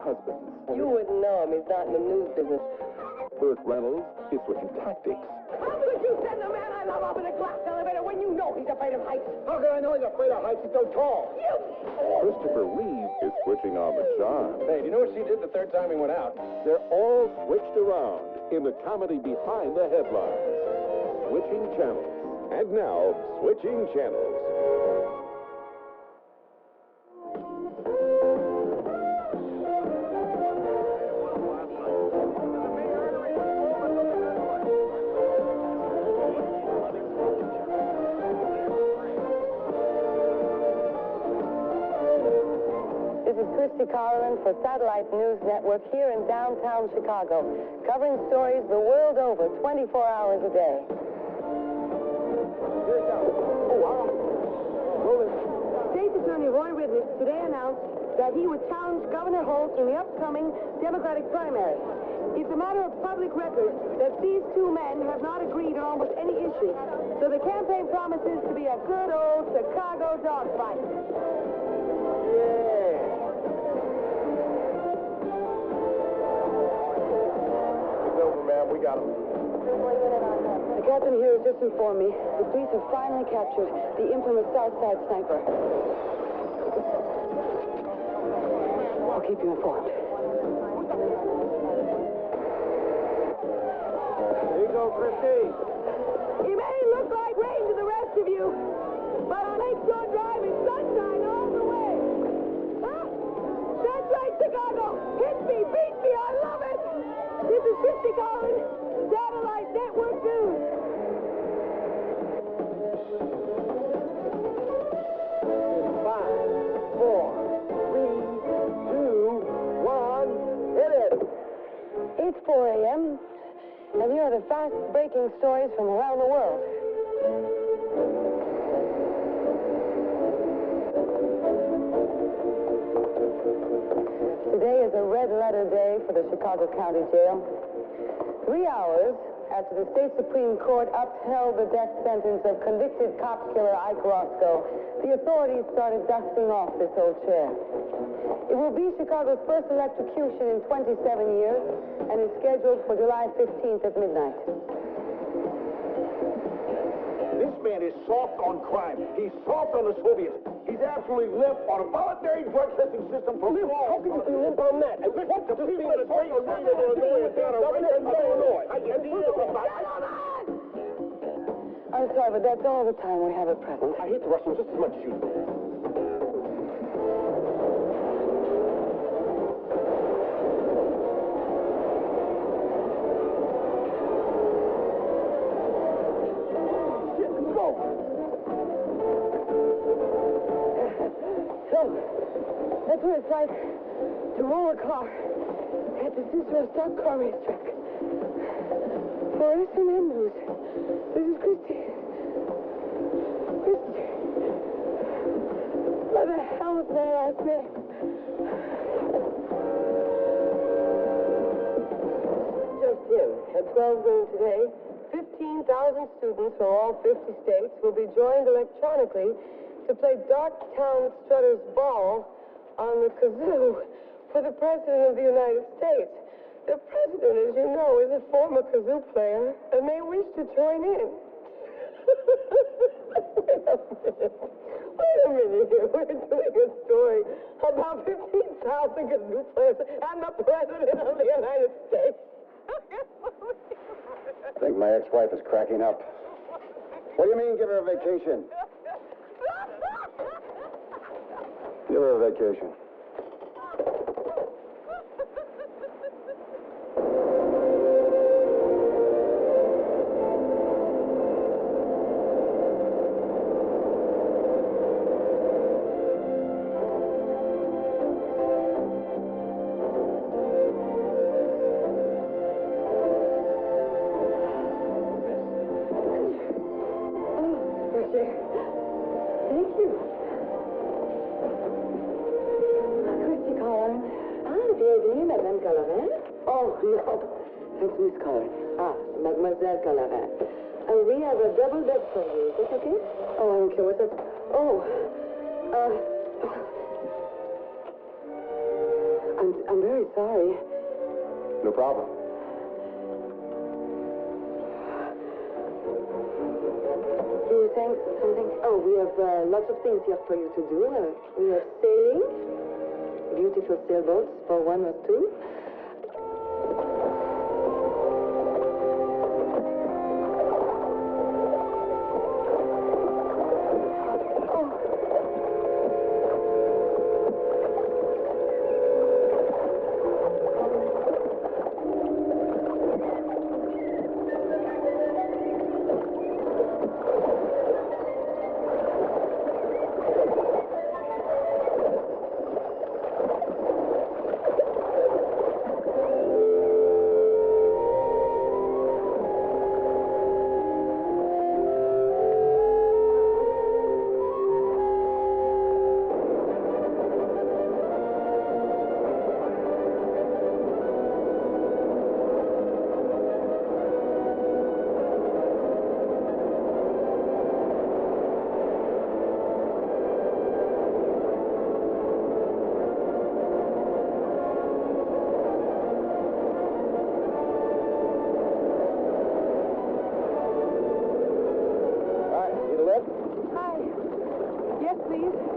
husbands. You wouldn't know him. He's not in the news business. Burt Reynolds is switching tactics. How could you send the man I love up in a glass elevator when you know he's afraid of heights? How can I know he's afraid of heights? He's so tall. You! Christopher Reeve is switching on the charm. Hey, do you know what she did the third time he went out? They're all switched around in the comedy behind the headlines. Switching channels. And now, switching channels. This is Christy Colleran for Satellite News Network here in downtown Chicago, covering stories the world over 24 hours a day. State Attorney Roy Ridnick today announced that he would challenge Governor Holt in the upcoming Democratic primary. It's a matter of public record that these two men have not agreed on almost any issue, so the campaign promises to be a good old Chicago dogfight. Man, we got him. The captain here has just informed me the police have finally captured the infamous Southside sniper. I'll keep you informed. Here you go, Christy. It may look like rain to the rest of you, but on Lakeshore Drive it's sunshine all the way. Huh? That's right, Chicago. Hit me, beat me, I love it. This is Christy Collins, Satellite Network News. 5, 4, 3, 2, 1, hit it! It's 4 a.m., and here are the fast-breaking stories from around the world. Today is a red-letter day for the Chicago County Jail. 3 hours after the state Supreme Court upheld the death sentence of convicted cop killer Ike Roscoe, the authorities started dusting off this old chair. It will be Chicago's first electrocution in 27 years and is scheduled for July 15th at midnight. This man is soft on crime. He's soft on the Soviets. He's absolutely limp on a voluntary drug testing system for long. How can you be limp on that? And what the people in the state of Illinois and Illinois? I'm sorry, but that's all the time we have at present. I hate the Russians just as much as you do. That's what it's like to roll a car at the Cicero Stock Car Racetrack. For SNN News, this is Christy. Christy. What the hell is my last name? Just him. At 12 noon today, 15,000 students from all 50 states will be joined electronically to play Darktown Strutter's Ball on the kazoo for the President of the United States. The President, as you know, is a former kazoo player and may wish to join in. Wait a minute here. We're doing a story about 15,000 kazoo players and the President of the United States. I think my ex-wife is cracking up. What do you mean, give her a vacation? Give her a vacation. Thank you. Christy Colleran. Bienvenue, Madame Colleran. Oh, no. It's Miss Colleran. Mademoiselle Colleran. We have a double bed for you. Is that okay? Oh, okay. What's that? Oh. I'm very sorry. No problem. You were saying something? Oh, we have lots of things here for you to do. We have sailing, beautiful sailboats for one or two.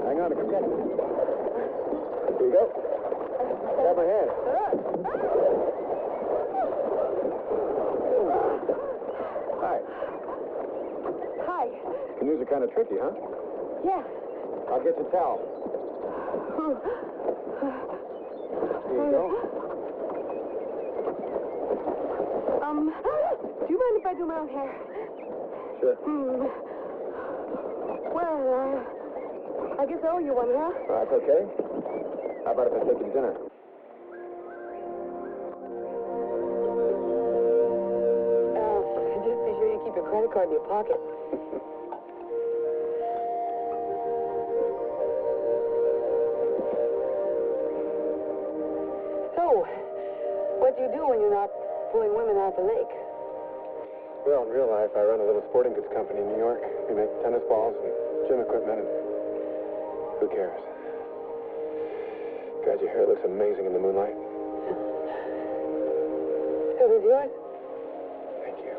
Hang on, come get it. Here you go. Grab my hand. Hi. Hi. Canoes are kind of tricky, huh? Yeah. I'll get your towel. Here you go. Do you mind if I do my own hair? Sure. Well, I guess I owe you one, huh? That's okay. How about if I take you to dinner? Just be sure you keep your credit card in your pocket. So, what do you do when you're not pulling women out the lake? Well, in real life, I run a little sporting goods company in New York. We make tennis balls and gym equipment, and who cares? God, your hair looks amazing in the moonlight. So does yours. Thank you.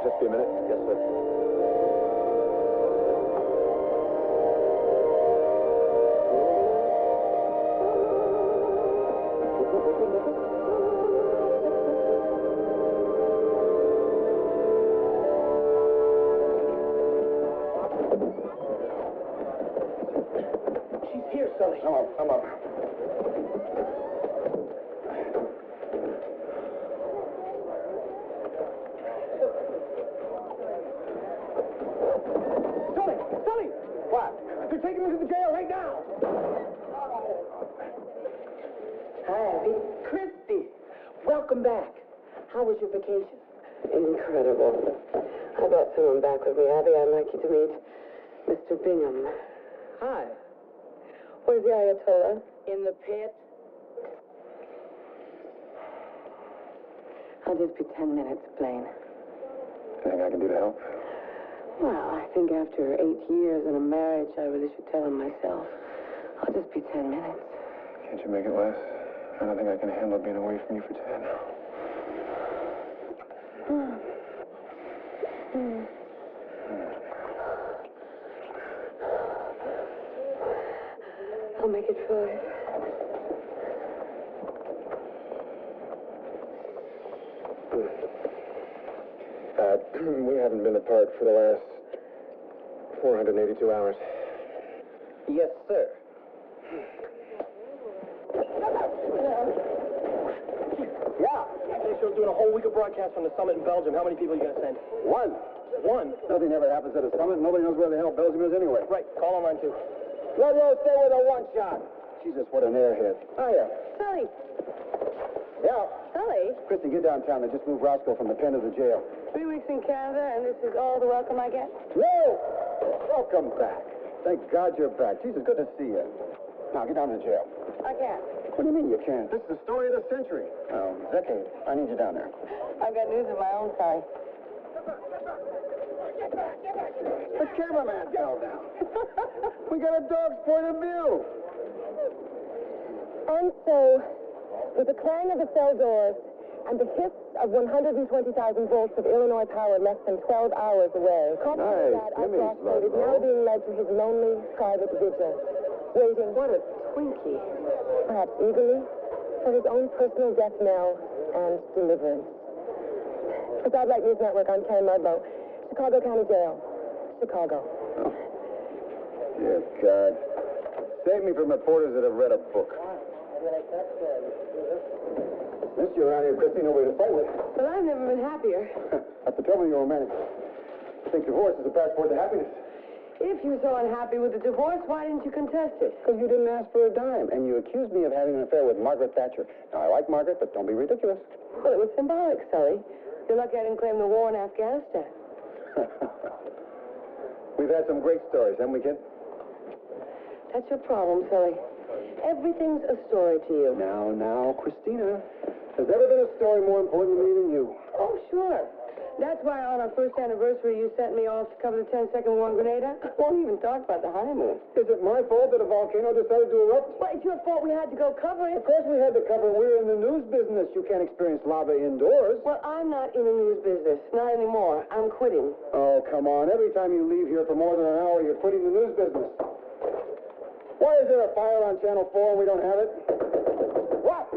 Just be a minute. Yes, sir. She's here, Sully. Come up. Sully! What? They're taking me to the jail right now. Hi, Abby. Christy, welcome back. How was your vacation? Incredible. I brought someone back with me, Abby. I'd like you to meet Mr. Bingham. Hi. Where's the Ayatollah? In the pit? I'll just be 10 minutes, Blaine. Anything I can do to help? Well, I think after 8 years in a marriage, I really should tell him myself. I'll just be 10 minutes. Can't you make it less? I don't think I can handle being away from you for 10. I'll make it 5. We haven't been apart for the last 482 hours. Yes, sir. Yeah. Initial we're doing a whole week of broadcasts from the summit in Belgium. How many people are you going to send? One. One. Nothing ever happens at a summit. Nobody knows where the hell Belgium is anyway. Right. Call online, too. Yo, stay with a one-shot. Jesus, what an airhead. Hiya. Sully. Yeah. Sully? Christy, get downtown. They just moved Roscoe from the pen to the jail. 3 weeks in Canada, and this is all the welcome I get? No! Welcome back. Thank God you're back. Jesus, good to see you. Now, get down to the jail. I can't. What do you mean you can't? This is the story of the century. Oh, decade. I need you down there. I've got news of my own, Sully. The cameraman fell down. We got a dog's point of view. And so, with the clang of the cell doors and the hiss of 120,000 volts of Illinois power less than 12 hours away, Nice. Roscoe is now being led to his lonely private vigil, waiting, what a Twinkie, perhaps eagerly, for his own personal death knell and deliverance. For Godlight News Network, I'm Karen Ludlow, Chicago County Jail, Chicago. Oh. Dear God. Save me from reporters that have read a book. Missed you around here, Christy. Nobody to fight with. But I've never been happier. That's the trouble, you're romantic. I think divorce is a passport to happiness. If you're so unhappy with the divorce, why didn't you contest it? Because you didn't ask for a dime, and you accused me of having an affair with Margaret Thatcher. Now, I like Margaret, but don't be ridiculous. Well, it was symbolic, Sully. You're lucky I didn't claim the war in Afghanistan. We've had some great stories, haven't we, kid? That's your problem, Sully. Everything's a story to you. Now, Christina. There's never been a story more important to me than you. Oh, sure. That's why on our first anniversary you sent me off to cover the 10-second war in Grenada. I won't even talk about the honeymoon. Is it my fault that a volcano decided to erupt? Well, it's your fault we had to go cover it. Of course we had to cover it. We're in the news business. You can't experience lava indoors. Well, I'm not in the news business. Not anymore. I'm quitting. Oh, come on. Every time you leave here for more than an hour, you're quitting the news business. Why is there a fire on Channel 4 and we don't have it? What?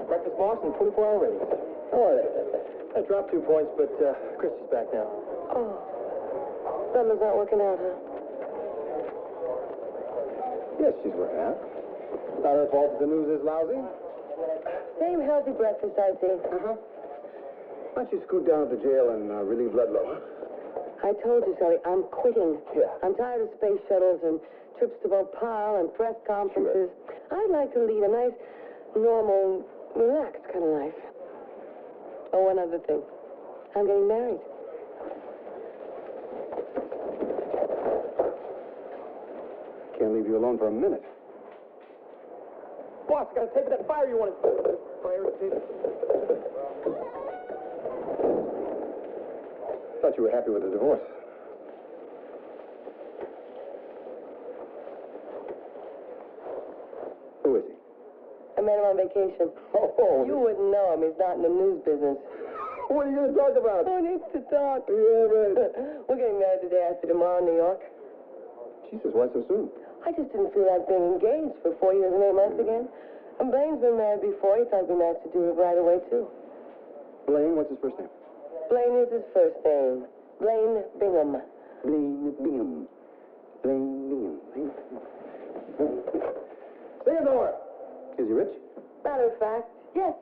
Breakfast box and 24-hour ratings. Oh, I dropped 2 points, but Christy's back now. Oh. Butler's not working out, huh? yes, she's working out. It's not her fault that the news is lousy. Same healthy breakfast, I see. Uh-huh. Why don't you scoot down to the jail and relieve Ludlow? I told you, Sully, I'm quitting. Yeah. I'm tired of space shuttles and trips to Bhopal and press conferences. Sure. I'd like to lead a nice, normal, relaxed kind of life. Oh, one other thing. I'm getting married. Can't leave you alone for a minute. Boss, I got a tape of that fire you wanted. Fire tape. Thought you were happy with the divorce. Who is he? I met him on vacation. Oh. You wouldn't know him. He's not in the news business. What are you going to talk about? Who needs to talk? Yeah, right. We're getting married the day after tomorrow in New York. Jesus, why so soon? I just didn't feel like being engaged for 4 years and 8 months again. And Blaine's been married before. He thought it'd be nice to do it right away, too. Blaine, what's his first name? Blaine is his first name. Blaine Bingham. Blaine Bingham. Blaine Bingham. Sing it over. Is he rich? Matter of fact, yes.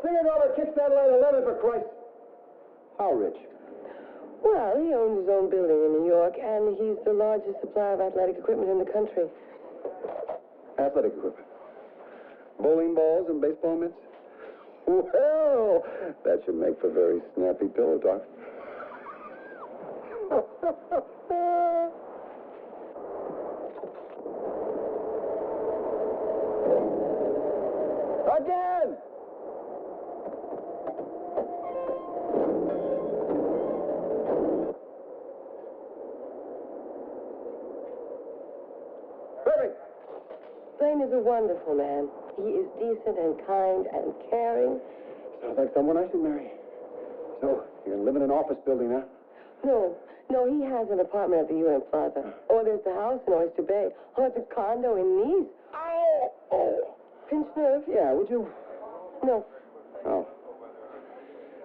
Sing it over, kick that line 11 for Christ. How rich? Well, he owns his own building in New York, and he's the largest supplier of athletic equipment in the country. Athletic equipment. Bowling balls and baseball mitts? Well, that should make for very snappy pillow talk. Again! Perfect. Blaine is a wonderful man. He is decent and kind and caring. Sounds like someone I should marry. So, you're going to live in an office building now? No, he has an apartment at the UN Plaza. Oh, there's the house in Oyster Bay. Oh, it's a condo in Nice. Ow! Oh. Pinch nerve? Yeah, would you? No. Oh.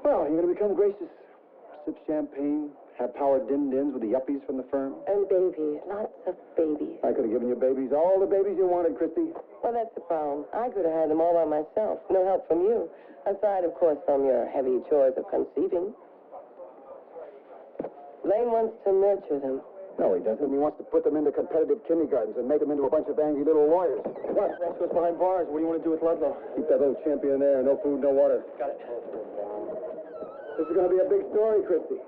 Well, you're going to become gracious. Sip champagne, Have power din-dins with the yuppies from the firm? And babies, lots of babies. I could have given you babies, all the babies you wanted, Christy. Well, that's the problem. I could have had them all by myself. No help from you. Aside, of course, from your heavy chores of conceiving. Lane wants to nurture them. No, he doesn't. He wants to put them into competitive kindergartens and make them into a bunch of angry little lawyers. What? That's what's behind bars. What do you want to do with Ludlow? Keep that little champion there. No food, no water. Got it. This is going to be a big story, Christy.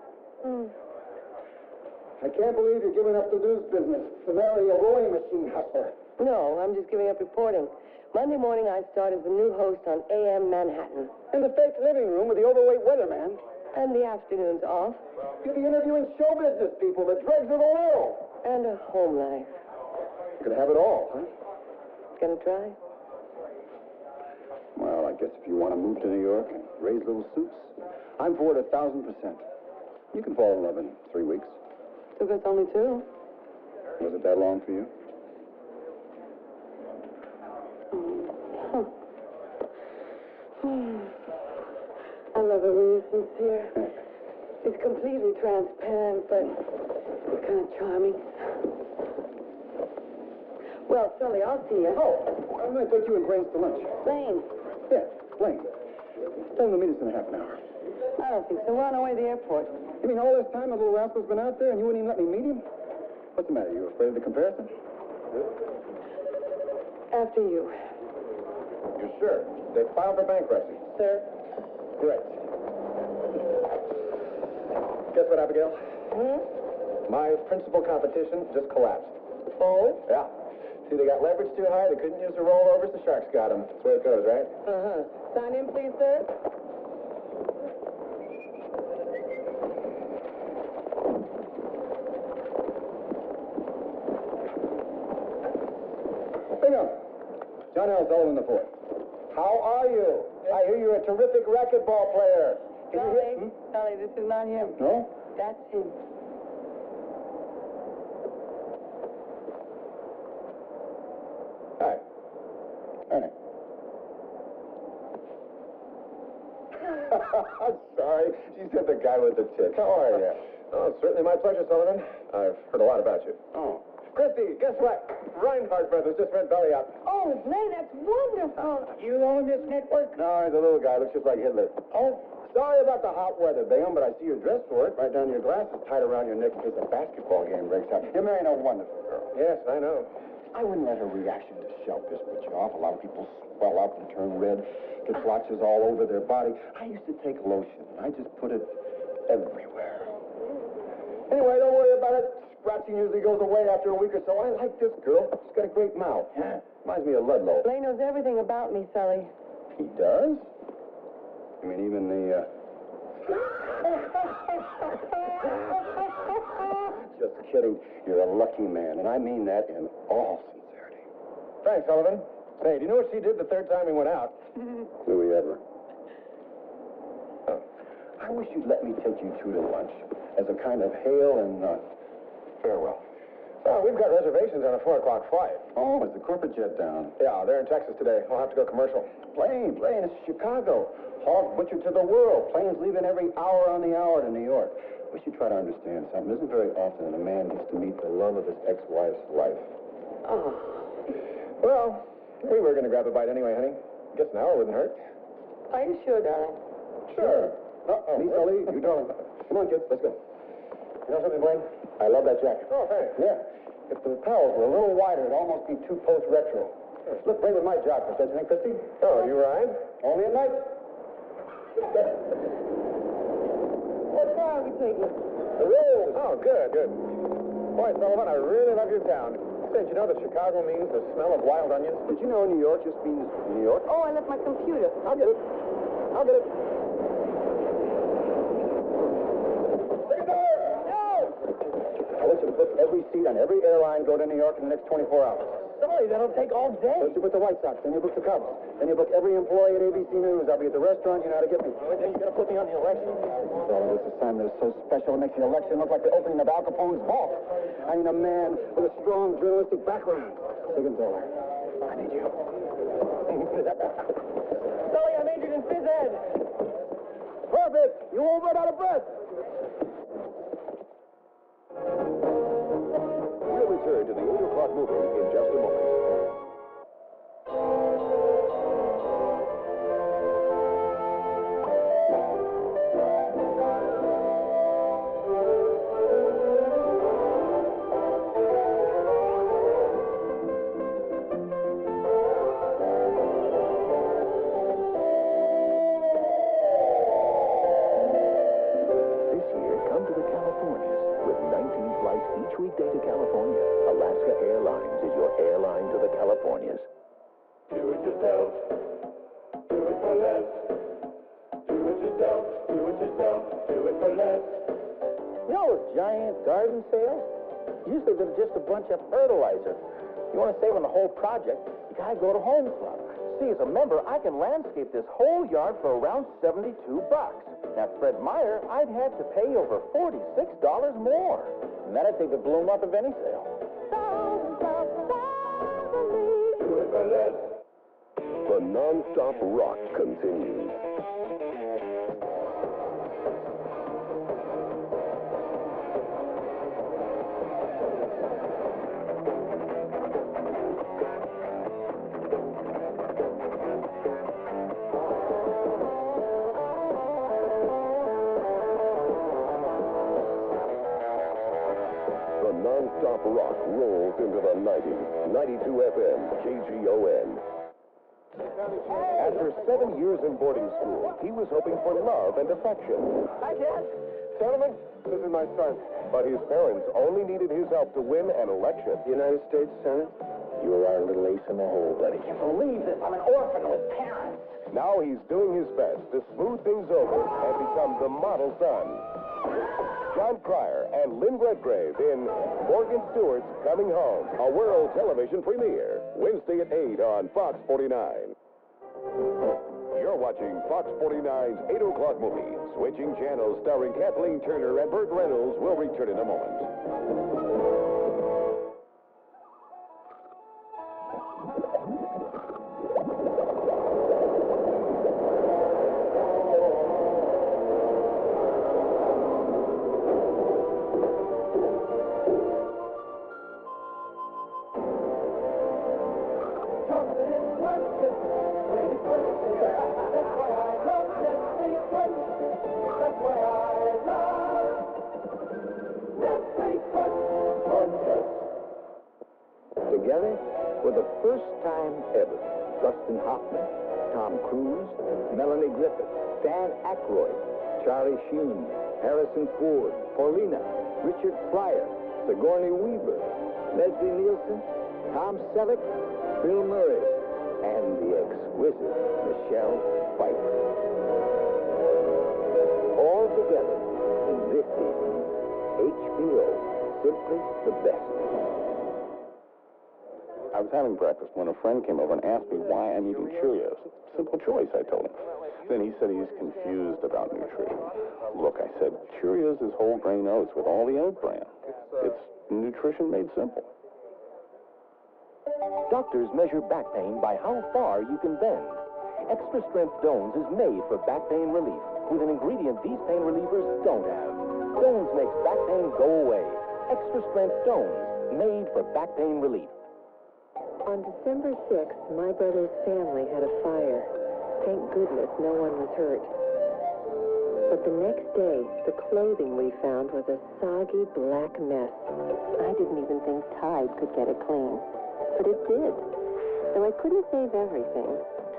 I can't believe you're giving up the news business to marry a rowing machine hustler. No, I'm just giving up reporting. Monday morning, I start as the new host on AM Manhattan. In the fake living room with the overweight weatherman. And the afternoon's off. You'll be interviewing show business people, the dregs of the world. And a home life. You could have it all, huh? Gonna try? Well, I guess if you want to move to New York and raise little suits, I'm for it 1,000%. You can fall in love in 3 weeks. Took us only 2. Was it that long for you? I love it when you're sincere. It's completely transparent, but it's kind of charming. Well, Sully, I'll see you. Oh, I'm going to take you and Grace to lunch. Lane. Yeah, Blaine. Tell him to meet us in half an hour. I don't think so. We're on our way to the airport. You mean all this time the little rascal's been out there and you wouldn't even let me meet him? What's the matter? You afraid of the comparison? After you. You're sure? They filed for bankruptcy. Sir? Great. Guess what, Abigail? My principal competition just collapsed. Oh? Yeah. See, they got leverage too high. They couldn't use the rollovers. The sharks got them. That's the way it goes, right? Uh-huh. Sign in, please, sir. Bingham. John L. Sullivan the fourth. How are you? I hear you're a terrific racquetball player. Sully, Sully, this is not him. No? That's him. Hi. Hi. I'm sorry. She said the guy with the tick. How are you? Oh, it's certainly my pleasure, Sullivan. I've heard a lot about you. Oh. Christy, guess what? Reinhardt Brothers just went belly up. Oh, Lane, that's wonderful. You own this network? No, he's a little guy. Looks just like Hitler. Oh, sorry about the hot weather, Bingham, but I see you're dressed for it. Right down to your glasses tied around your neck in case a basketball game breaks out. You're marrying a wonderful girl. Yes, I know. I wouldn't let her reaction to shellfish put you off. A lot of people swell up and turn red, get blotches all over their body. I used to take lotion. I just put it everywhere. Anyway, don't worry about it. Scratching usually goes away after a week or so. I like this girl. She's got a great mouth. Yeah. Reminds me of Ludlow. Lane knows everything about me, Sully. He does? I mean, even the, Just kidding. You're a lucky man, and I mean that in all sincerity. Thanks, Sullivan. Say, do you know what she did the third time we went out? Louis ever. Oh. I wish you'd let me take you two to lunch as a kind of hail and farewell. Oh, we've got reservations on a 4 o'clock flight. Oh, is the corporate jet down? Yeah, they're in Texas today. I'll have to go commercial. Blaine, it's Chicago. Hog butcher to the world. Planes leaving every hour on the hour to New York. Wish you'd try to understand something. It isn't very often that a man gets to meet the love of his ex-wife's life. Oh. Well, we were going to grab a bite anyway, honey. Guess an hour wouldn't hurt. Are you sure, darling? Sure. Me, Sully, you darling. Come on, kids, let's go. You know something, Blaine? I love that jacket. Oh, thanks. Yeah. If the lapels were a little wider, it'd almost be too post-retro. Look, great with my job, for such a thing, Christy. Oh, you ride? Only at night. What car are we taking? The Rose. Oh, good. Boy, Sullivan, I really love your town. Did you know that Chicago means the smell of wild onions? Did you know New York just means New York? Oh, I left my computer. I'll get it. I want you to book every seat on every airline go to New York in the next 24 hours. Sorry, that'll take all day. First you book the White Sox, then you book the Cubs, then you book every employee at ABC News. I'll be at the restaurant, you know how to get me. Then you're going to put me on the election? Oh, this assignment is so special, it makes the election look like the opening of Al Capone's vault. I need a man with a strong journalistic background. Siegenthaler, I need you. Sully, I majored in phys ed. Perfect! You won't run out of breath. return to the 8 o'clock movie in just a moment. Weekday to California. Alaska Airlines is your airline to the Californias. Do it yourself. Do it for less. Do it yourself. Do it yourself. Do it for less. You know those giant garden sales? Usually they're just a bunch of fertilizer. You want to save on the whole project, you gotta go to Home Club. See, as a member, I can landscape this whole yard for around $72. Now, Fred Meyer, I'd have to pay over $46 more. And that'd take the bloom up of any sale. The non-stop rock continues. Non-stop rock rolls into the 90s. 92 FM, KGON. After 7 years in boarding school, he was hoping for love and affection. Hi, Dad. Gentlemen, this is my son. But his parents only needed his help to win an election. United States Senate. You're our little ace in the hole, buddy. I can't believe this. I'm an orphan with parents. Now he's doing his best to smooth things over and become the model son. John Cryer and Lynn Redgrave in Morgan Stewart's Coming Home, a world television premiere, Wednesday at 8 on Fox 49. You're watching Fox 49's 8 o'clock movie. Switching channels starring Kathleen Turner and Burt Reynolds will return in a moment. Together, for the first time ever, Dustin Hoffman, Tom Cruise, Melanie Griffith, Dan Aykroyd, Charlie Sheen, Harrison Ford, Paulina, Richard Pryor, Sigourney Weaver, Leslie Nielsen, Tom Selleck, Bill Murray, and the exquisite Michelle Pfeiffer. All together in this evening, HBO, simply the best. I was having breakfast when a friend came over and asked me why I'm eating Cheerios. Simple choice, I told him. Then he said he's confused about nutrition. Look, I said, Cheerios is whole grain oats with all the oat bran. It's nutrition made simple. Doctors measure back pain by how far you can bend. Extra Strength Dones is made for back pain relief with an ingredient these pain relievers don't have. Dones makes back pain go away. Extra Strength Dones, made for back pain relief. On December 6th, my brother's family had a fire. Thank goodness no one was hurt. But the next day, the clothing we found was a soggy black mess. I didn't even think Tide could get it clean. But it did. Though I couldn't save everything,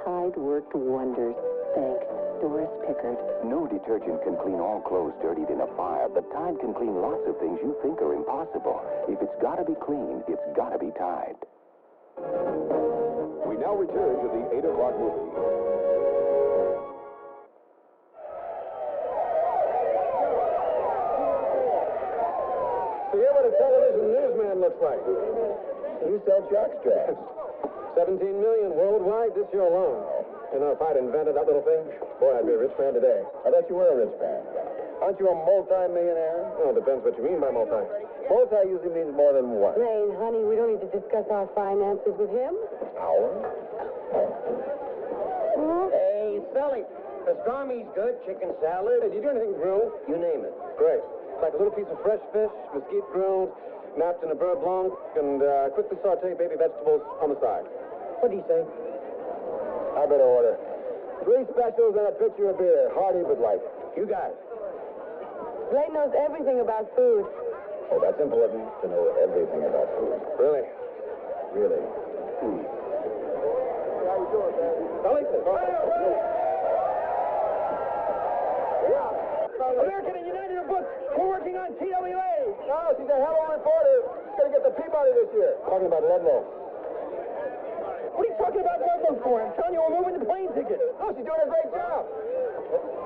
Tide worked wonders. Thanks, Doris Pickard. No detergent can clean all clothes dirtied in a fire, but Tide can clean lots of things you think are impossible. If it's gotta be clean, it's gotta be Tide. We now return to the 8 o'clock movie. So hear what a television newsman looks like. You sell jock straps. 17 million worldwide this year alone. You know, if I'd invented that little thing, boy, I'd be a rich man today. I thought you were a rich man. Aren't you a multi-millionaire? Well, it depends what you mean by multi. Multi usually means more than one. Rain, honey, we don't need to discuss our finances with him. Our? Hey, Sully, pastrami's good, chicken salad. Hey, do you do anything grilled? You name it. Great. Like a little piece of fresh fish, mesquite grilled, napped in a beurre blanc, and quickly saute baby vegetables on the side. What do you say? I better order 3 specials and a pitcher of beer. Hearty but light. You got it. Blaine knows everything about food. Oh, that's important to know everything about food. Really? Really. How you doing, man? American and United are booked. We're working on TWA. No, she's a hell of a reporter. She's going to get the Peabody this year. Talking about Ludlow. What are you talking about Ludlow for? I'm telling you, we're moving the plane ticket. Oh, she's doing a great job.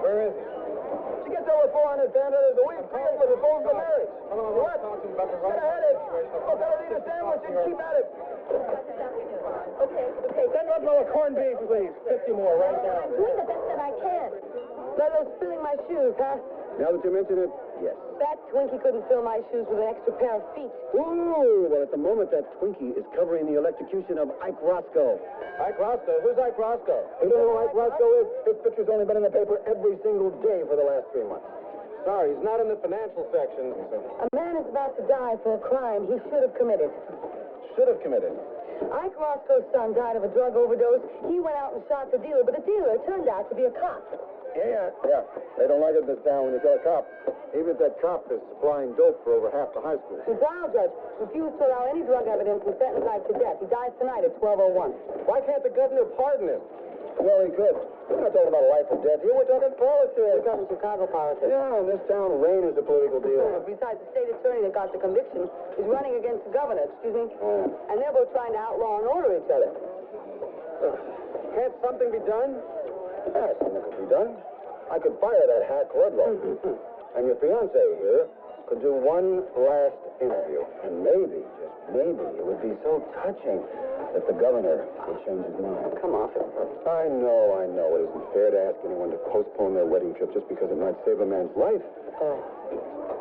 Where is he? She gets over 400 $300 a week, paying for the phones of marriage. What? Get a headache. Go tell her to eat a sandwich and keep at it. Okay. Send Ludlow a corned beef, please. 50 more right now. I'm doing the best that I can. Ludlow's filling my shoes, huh? Now that you mention it, yes. That Twinkie couldn't fill my shoes with an extra pair of feet. Ooh, well, at the moment, that Twinkie is covering the electrocution of Ike Roscoe. Ike Roscoe? Who's Ike Roscoe? You don't know who Ike Roscoe is? His picture's only been in the paper every single day for the last 3 months. Sorry, he's not in the financial section. A man is about to die for a crime he should have committed. Should have committed. Ike Roscoe's son died of a drug overdose. He went out and shot the dealer, but the dealer turned out to be a cop. Yeah. They don't like it in this town when you kill a cop. Even if that cop is supplying dope for over half the high school. The trial judge refused to allow any drug evidence and sentenced Ike to death. He dies tonight at 12:01. Why can't the governor pardon him? Well, he could. We're not talking about life or death here. We're talking politics. We're talking Chicago politics. Yeah, in this town, rain is a political deal. Besides, the state attorney that got the conviction is running against the governor, and they're both trying to outlaw and order each other. Can't something be done? Yeah, something could be done. I could fire that hack Ludlow. And your fiancé here could do one last interview. And maybe, just maybe, it would be so touching that the governor would change his mind. Come off it. I know. It isn't fair to ask anyone to postpone their wedding trip just because it might save a man's life.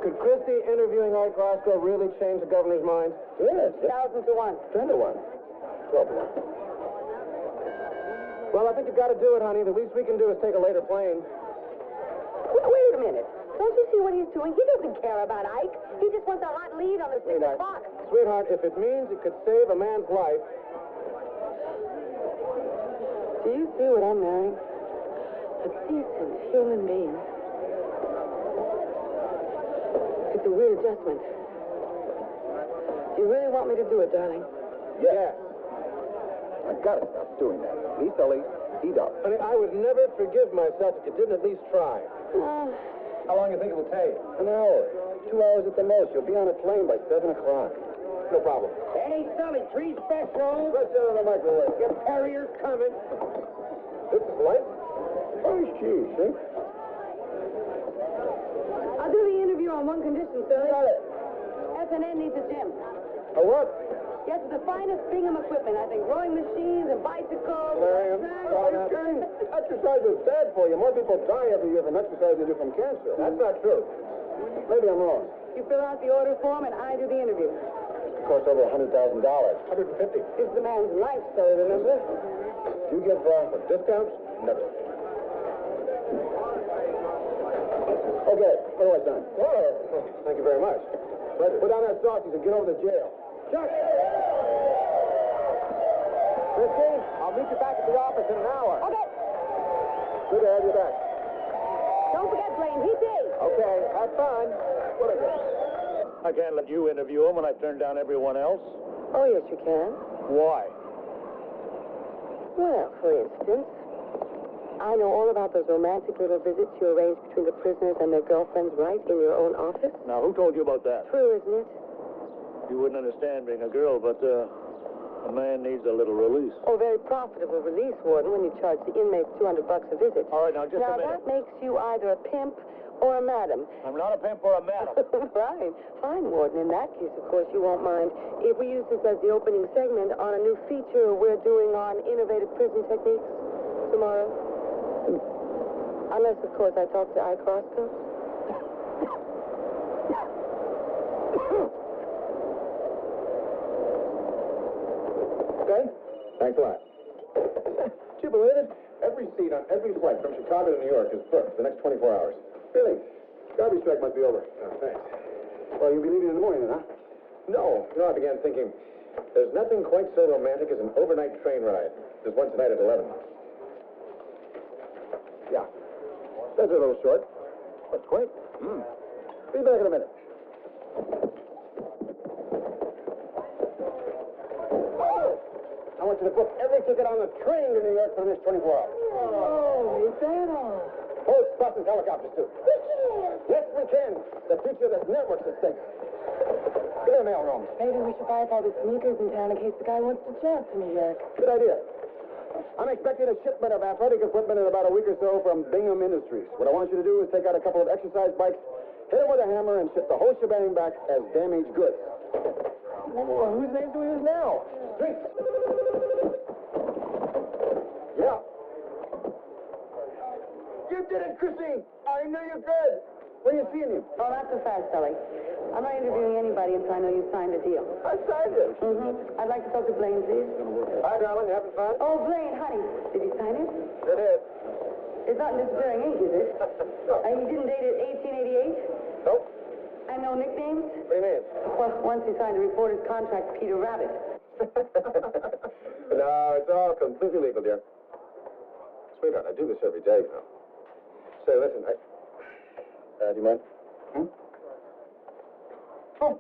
Could Christie interviewing Ike Roscoe really change the governor's mind? Yes. 1,000 to 1. 10 to 1. 12 to 1. Well, I think you've got to do it, honey. The least we can do is take a later plane. Wait a minute. Don't you see what he's doing? He doesn't care about Ike. He just wants a hot lead on the 6 o'clock. Sweetheart, if it means it could save a man's life... Do you see what I'm marrying? A decent human being. It's a weird adjustment. Do you really want me to do it, darling? Yes. I've got to stop doing that. Eat, Ellie. Eat up. Honey, I would never forgive myself if you didn't at least try. How long do you think it will take? An hour. 2 hours at the most. You'll be on a plane by 7 o'clock. No problem. Hey, Sully, 3 specials. Let's get in the microwave. Your carrier's coming. This is light. Oh, geez, see? I'll do the interview on one condition, sir. Got it. SNN needs a gym. A what? Yes, the finest Bingham equipment, I think. Rowing machines and bicycles. Larry, are you kidding? Exercise is bad for you. More people die every year from exercise than do from cancer. That's not true. Maybe I'm wrong. You fill out the order form and I do the interview. It costs over $100,000. $150. It's the man's life story, remember? Do you give discounts? Never. Okay, what do I sign? Oh, thank you very much. Pleasure. Put down that sausage and get over to jail. Chuck! Christie, I'll meet you back at the office in an hour. Okay. Good to have you back. Don't forget, Blaine, he's day. Okay, have fun. What is it? I can't let you interview him when I've turned down everyone else. Oh, yes, you can. Why? Well, for instance, I know all about those romantic little visits you arrange between the prisoners and their girlfriends right in your own office. Now, who told you about that? True, isn't it? You wouldn't understand being a girl, but a man needs a little release. Oh, very profitable release, Warden, when you charge the inmates $200 a visit. All right, now, just a minute. Now, that makes you either a pimp or a madam. I'm not a pimp or a madam. Right. Fine, Warden. In that case, of course, you won't mind if we use this as the opening segment on a new feature we're doing on innovative prison techniques tomorrow. Unless, of course, I talk to Ike Roscoe. Okay? Thanks a lot. Did you believe it? Every seat on every flight from Chicago to New York is booked for the next 24 hours. Really? Garbage strike must be over. Oh, thanks. Well, you'll be leaving in the morning then, huh? No, I began thinking, there's nothing quite so romantic as an overnight train ride. There's one tonight at 11. Yeah. That's a little short. But quick. Be back in a minute. I want you to book every ticket on the train to New York for the next 24 hours. Oh, is that all? Boats, buses, helicopters, too. Yes, we can. The future of this network's at stake. Get in the mailroom. Maybe we should buy up all the sneakers in town in case the guy wants to jump to New York. Good idea. I'm expecting a shipment of athletic equipment in about a week or so from Bingham Industries. What I want you to do is take out a couple of exercise bikes, hit them with a hammer, and ship the whole shebang back as damaged goods. Well, whose names do we use now? Streets. Yeah. You did it, Christine. I knew you could. When are you seeing him? Oh, not so fast, Sully. I'm not interviewing anybody until I know you signed a deal. I signed it. I'd like to talk to Blaine, please. Hi, darling. You having fun? Oh, Blaine, honey. Did you sign it? It is. It's not in disappearing ink, is it? You didn't date it 1888? Nope. And no nicknames? What do you mean? Well, once you signed a reporter's contract, Peter Rabbit. No, it's all completely legal, dear. Sweetheart, I do this every day, you know. Say, listen, do you mind? Oh.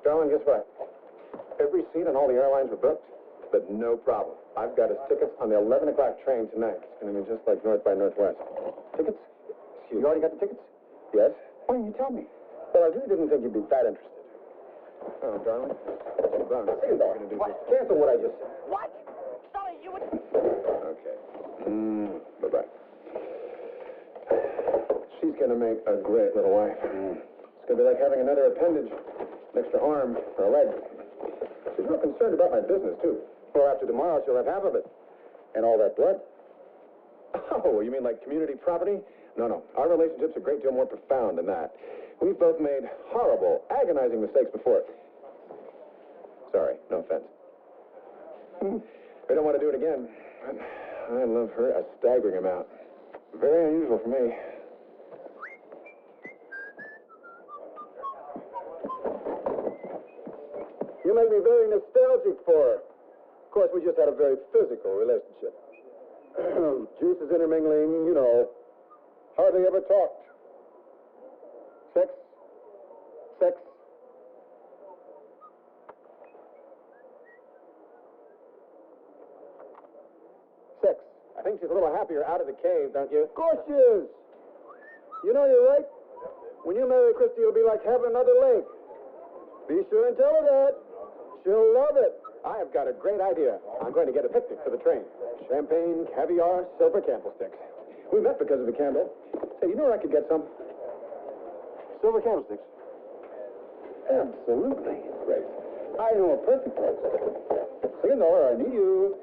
Darling, guess what? Every seat on all the airlines were booked, but no problem. I've got us tickets on the 11 o'clock train tonight. It's going to be just like North by Northwest. Tickets? You already got the tickets? Yes. Why didn't you tell me? Well, I really didn't think you'd be that interested. Oh, darling. Cancel what I just said. What? Sully, you would... Okay. Bye-bye. She's going to make a great little wife. It's going to be like having another appendage, an extra arm or a leg. She's real concerned about my business, too. Well, after tomorrow, she'll have half of it. And all that blood. Oh, you mean like community property? No. Our relationship's a great deal more profound than that. We've both made horrible, agonizing mistakes before. Sorry, no offense. We don't want to do it again. I love her a staggering amount. Very unusual for me. You make me very nostalgic for her. Of course, we just had a very physical relationship. Juices intermingling, you know. Hardly ever talked. Sex. I think she's a little happier out of the cave, don't you? Of course she is. You know, you're right. When you marry Christy, it'll be like having another leg. Be sure and tell her that. She'll love it. I have got a great idea. I'm going to get a picnic for the train. Champagne, caviar, silver candlesticks. We met because of the candle. Say, you know where I could get some? Silver candlesticks. Absolutely. Great. I know a perfect place. So you know her. I need you.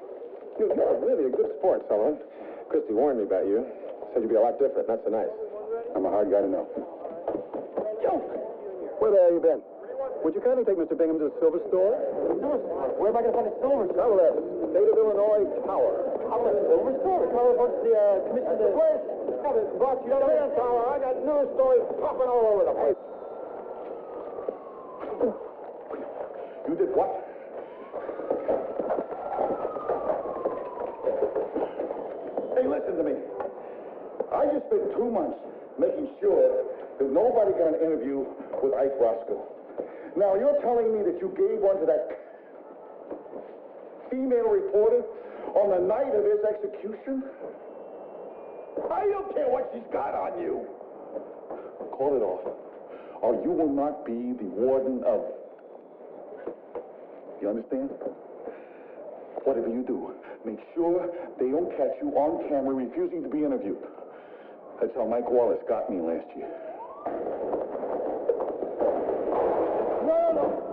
You're really a good sport, Sullivan. Christy warned me about you. Said you'd be a lot different. Not so nice. I'm a hard guy to know. Yo! Where the hell you been? Would you kindly take Mr. Bingham to the silver store? Silver store? Where am I going to find a silver store? State of Illinois Tower. How a silver store? The tower reports the commission to... Where's... Boss, you don't know Tower. I got news stories popping all over the place. You did what? Hey, listen to me. I just spent 2 months making sure that nobody got an interview with Ike Roscoe. Now, you're telling me that you gave one to that female reporter on the night of his execution? I don't care what she's got on you. Call it off, or you will not be the warden of... You understand? Whatever you do, make sure they don't catch you on camera refusing to be interviewed. That's how Mike Wallace got me last year. No.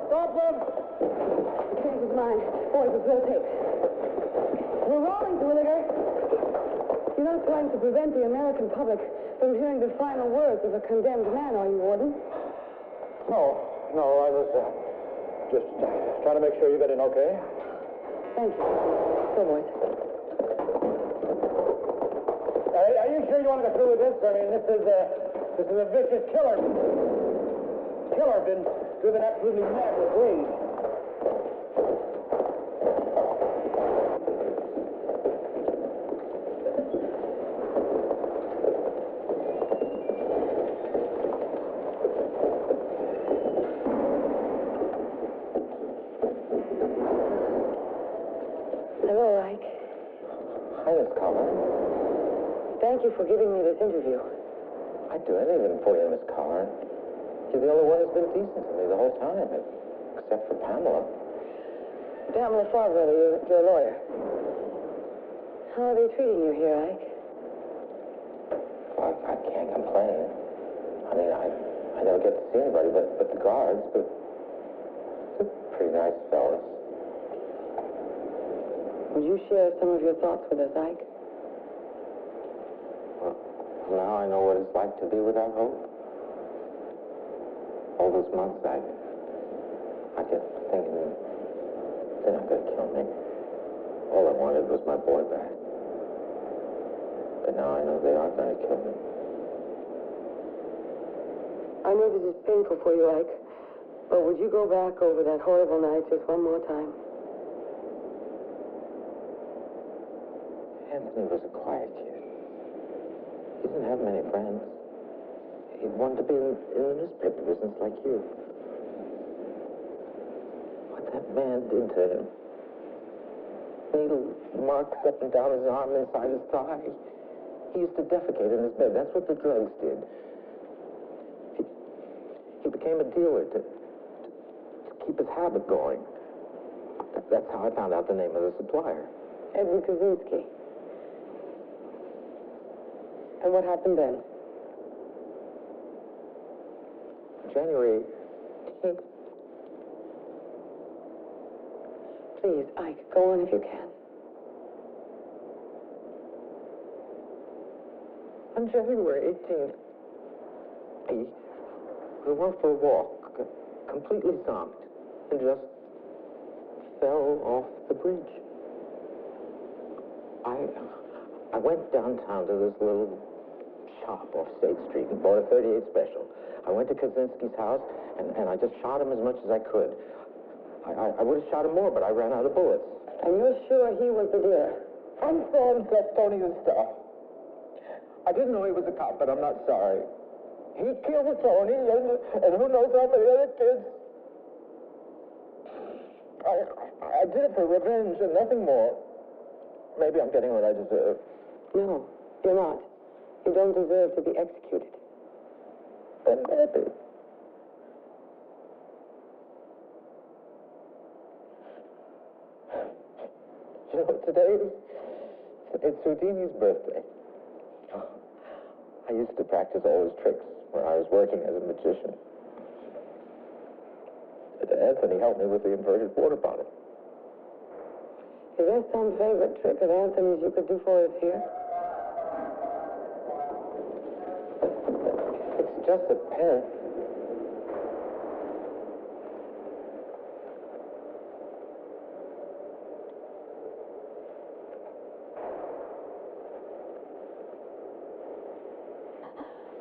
Stop them. The change is mine. Boys, it's rotate. We're rolling, Terwilliger. You're not trying to prevent the American public from hearing the final words of a condemned man, are you, Warden? No, I was just trying to make sure you got in okay. Thank you. Go, boys. Are you sure you want to go through with this? I mean, this is a vicious killer. killer been driven absolutely mad with rage. Hello, Ike. Hi, Miss Collins. Thank you for giving me this interview. I'd do anything for you, Miss Collins. You're the only one who's been decent to me the whole time, except for Pamela. Pamela Farber, your lawyer. How are they treating you here, Ike? Well, I can't complain. I mean, I never get to see anybody but the guards, but they're pretty nice fellas. Would you share some of your thoughts with us, Ike? Well, now I know what it's like to be without hope. All those months, I kept thinking they're not going to kill me. All I wanted was my boy back. But now I know they are going to kill me. I know this is painful for you, Ike, but would you go back over that horrible night just one more time? Anthony was a quiet kid. He didn't have many friends. He wanted to be in the newspaper business like you. What that man did to him. Needle marks up and down his arm and inside his thigh. He used to defecate in his bed. That's what the drugs did. He became a dealer to keep his habit going. That's how I found out the name of the supplier. Edward Kaczynski. And what happened then? January 18th. Please, Ike, go on if you can. On January 18th, we went for a walk, completely zonked, and just fell off the bridge. I went downtown to this little shop off State Street and bought a 38 special. I went to Kaczynski's house, and I just shot him as much as I could. I would have shot him more, but I ran out of bullets. And you're sure he was the dealer? I'm sorry, left Tony the stuff. I didn't know he was a cop, but I'm not sorry. He killed Tony, and who knows how many other kids. I did it for revenge and nothing more. Maybe I'm getting what I deserve. No, you're not. You don't deserve to be executed. Then maybe. You know, today it's Houdini's birthday. I used to practice all his tricks when I was working as a magician. Anthony helped me with the inverted water bottle. Is there some favorite trick of Anthony's you could do for us here? It's just a pen.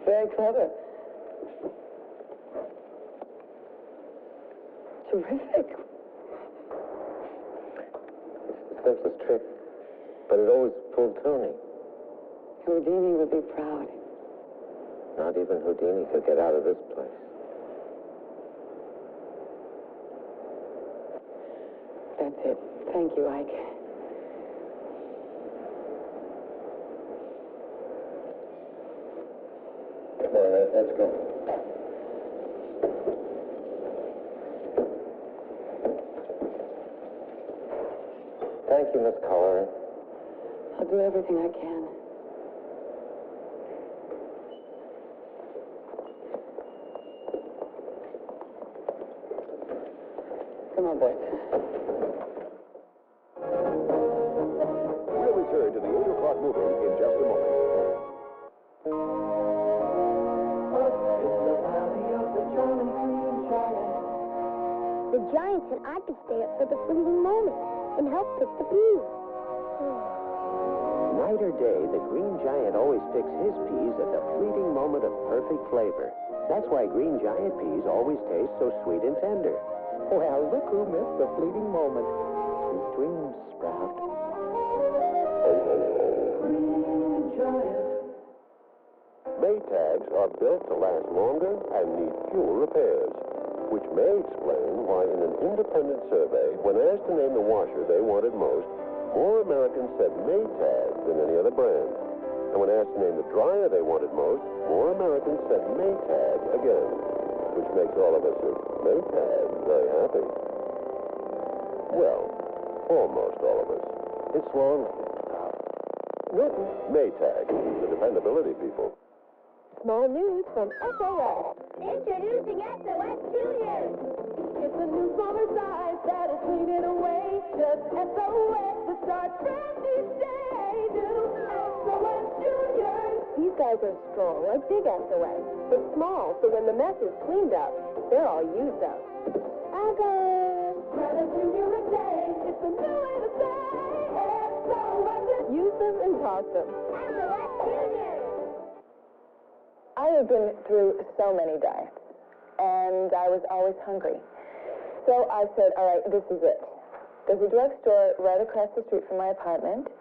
Very clever. Terrific. It's the simplest trick, but it always pulled Tony. Houdini would be proud. Not even Houdini could get out of this place. That's it. Thank you, Ike. Come on, let's go. Thank you, Miss Collar. I'll do everything I can. Come on, boys. We'll return to the 8 o'clock movie in just a moment. The giant said I could stay up for the fleeting moment and help pick the peas. Night or day, the green giant always picks his peas at the fleeting moment of perfect perfect flavor. That's why green giant peas always taste so sweet and tender. Well, look who missed the fleeting moment. Sweet dreams, Sprout. Maytags are built to last longer and need fewer repairs, which may explain why in an independent survey, when asked to name the washer they wanted most, more Americans said Maytag than any other brand. And when asked to name the dryer they wanted most, more Americans said Maytag again, which makes all of us at Maytag very happy. Well, almost all of us. It's long. Maytag, the dependability people. Small news from SOS. Introducing SOS Juniors. It's a new smaller size that'll clean it away. Just SOS to start fresh each day. New SOS Juniors. These guys are strong, like big SOS, but small, so when the mess is cleaned up, they're all used up. Okay. Grab a junior a day. It's a new way to say SOS. Use them and toss them. SOS Juniors. I have been through so many diets, and I was always hungry. So I said, all right, this is it. There's a drugstore right across the street from my apartment,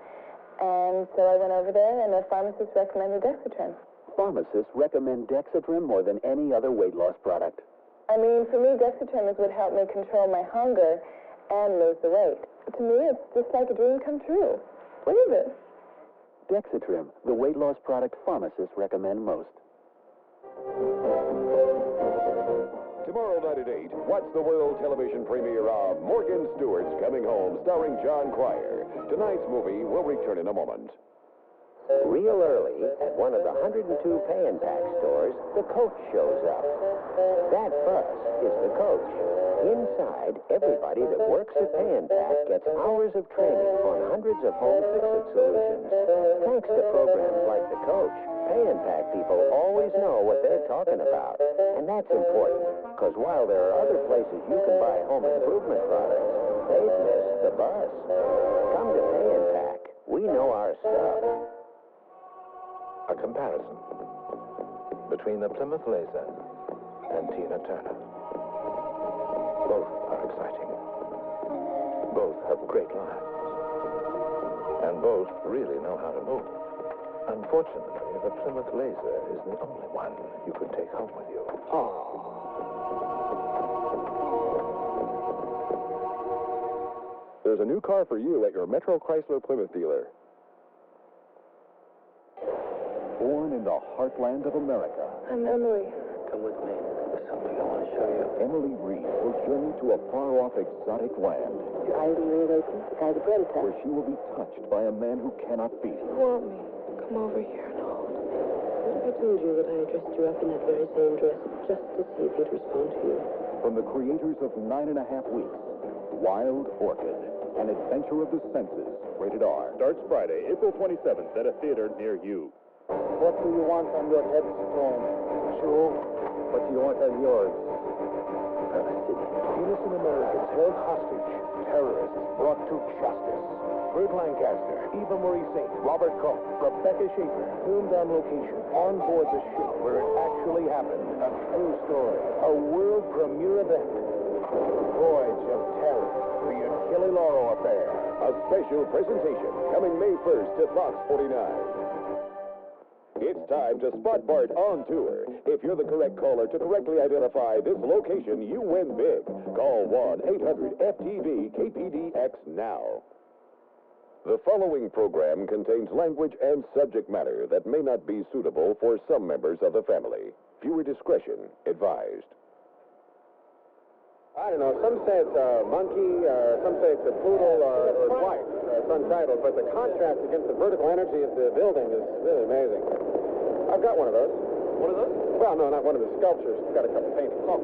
and so I went over there, and the pharmacist recommended Dexatrim. Pharmacists recommend Dexatrim more than any other weight loss product. I mean, for me, Dexatrim is what helped me control my hunger and lose the weight. To me, it's just like a dream come true. What is it? Dexatrim, the weight loss product pharmacists recommend most. Tomorrow night at 8, watch the world television premiere of Morgan Stewart's Coming Home, starring John Cryer. Tonight's movie will return in a moment. Real early, at one of the 102 pay and pack stores, the coach shows up. That bus is the coach. Inside, everybody that works at pay and pack gets hours of training on hundreds of home fix-it solutions. Thanks to programs like the coach, pay and pack people always know what they're talking about. And that's important, because while there are other places you can buy home improvement products, they've missed the bus. Come to pay and pack. We know our stuff. A comparison between the Plymouth Laser and Tina Turner. Both are exciting. Both have great lives. And both really know how to move. Unfortunately, the Plymouth Laser is the only one you could take home with you. There's a new car for you at your Metro Chrysler Plymouth dealer. Born in the heartland of America, I'm Emily. Come with me. There's something I want to show you. Emily Reed will journey to a far-off exotic land Guys in relation to guys bedtime. where she will be touched by a man who cannot beat. You want me? Come over here and hold me. What if I told you that I dressed you up in that very same dress just to see if you'd respond to you? From the creators of 9.5 Weeks, Wild Orchid, an adventure of the senses, rated R. Starts Friday, April 27th at a theater near you. What do you want on your headstone? Sure. What do you want on yours? Innocent Americans held hostage, terrorists brought to justice. Burt Lancaster, Eva Marie Saint, Robert Cope, Rebecca Schaefer, filmed on location on board the ship where it actually happened. A true story. A world premiere event. Voyage of Terror. The Achille Lauro Affair. A special presentation coming May 1st to Fox 49. It's time to spot Bart on tour. If you're the correct caller to correctly identify this location, you win big. Call 1-800-FTV-KPDX now. The following program contains language and subject matter that may not be suitable for some members of the family. Viewer discretion advised. I don't know. Some say it's a monkey, some say it's a poodle, or twice. It's untitled, but the contrast against the vertical energy of the building is really amazing. I've got one of those. One of those? Well, no, not one of the sculptures. It's got a couple paintings. Oh.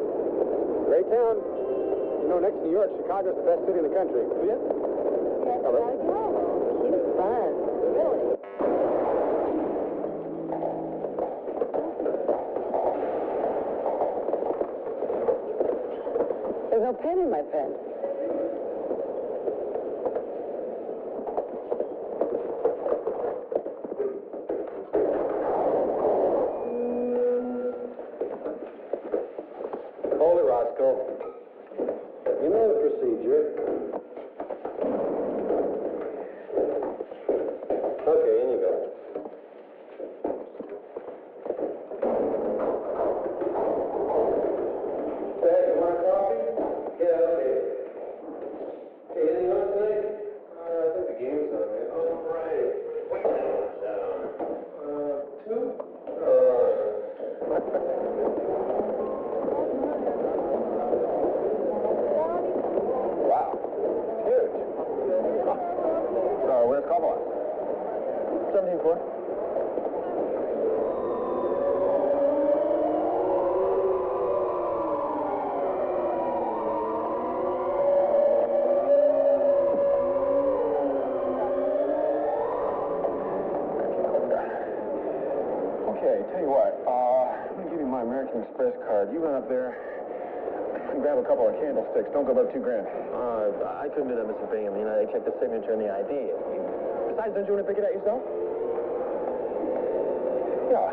Great town. You know, next to New York, Chicago's the best city in the country. Oh, yeah? Hello. Cute fun. Really? There's no pen in my pen. Marshal. You know the procedure. Okay, in you go. Hey, you want coffee? Yeah, okay. Hey, anything on tonight? I think the game's on, man. Oh, right. Wait down. 2? Wow. Huge. Where's Cobalt? 17-4. Okay, tell you what, I'm going to give you my American Express card. You run up there and grab a couple of candlesticks. Don't go above $2,000. I couldn't do that, Mr. Bingham. You know, they check the signature and the ID. Besides, don't you want to pick it out yourself? Yeah.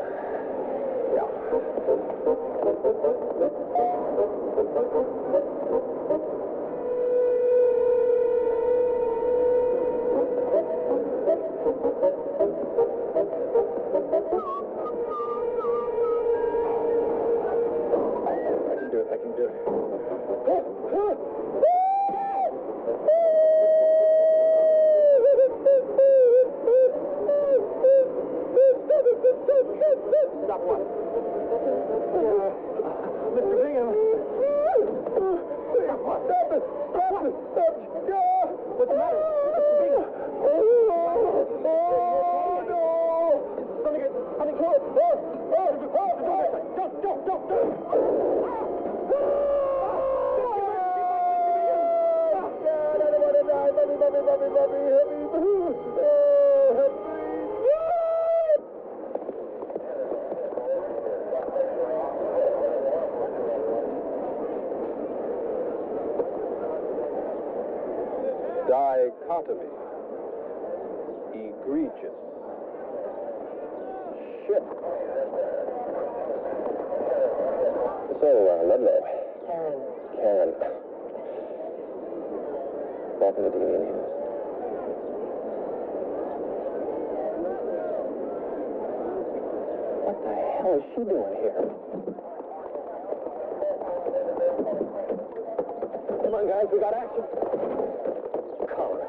I can do it. Stop what? Mr. Bingham. Stop it! Stop it! What's the matter? Mr. Bingham. Something close. Dichotomy. Egregious. Shit. So, Ludlow. Karen. Welcome to the Union News. What the hell is she doing here? Come on, guys, we got action. Colin.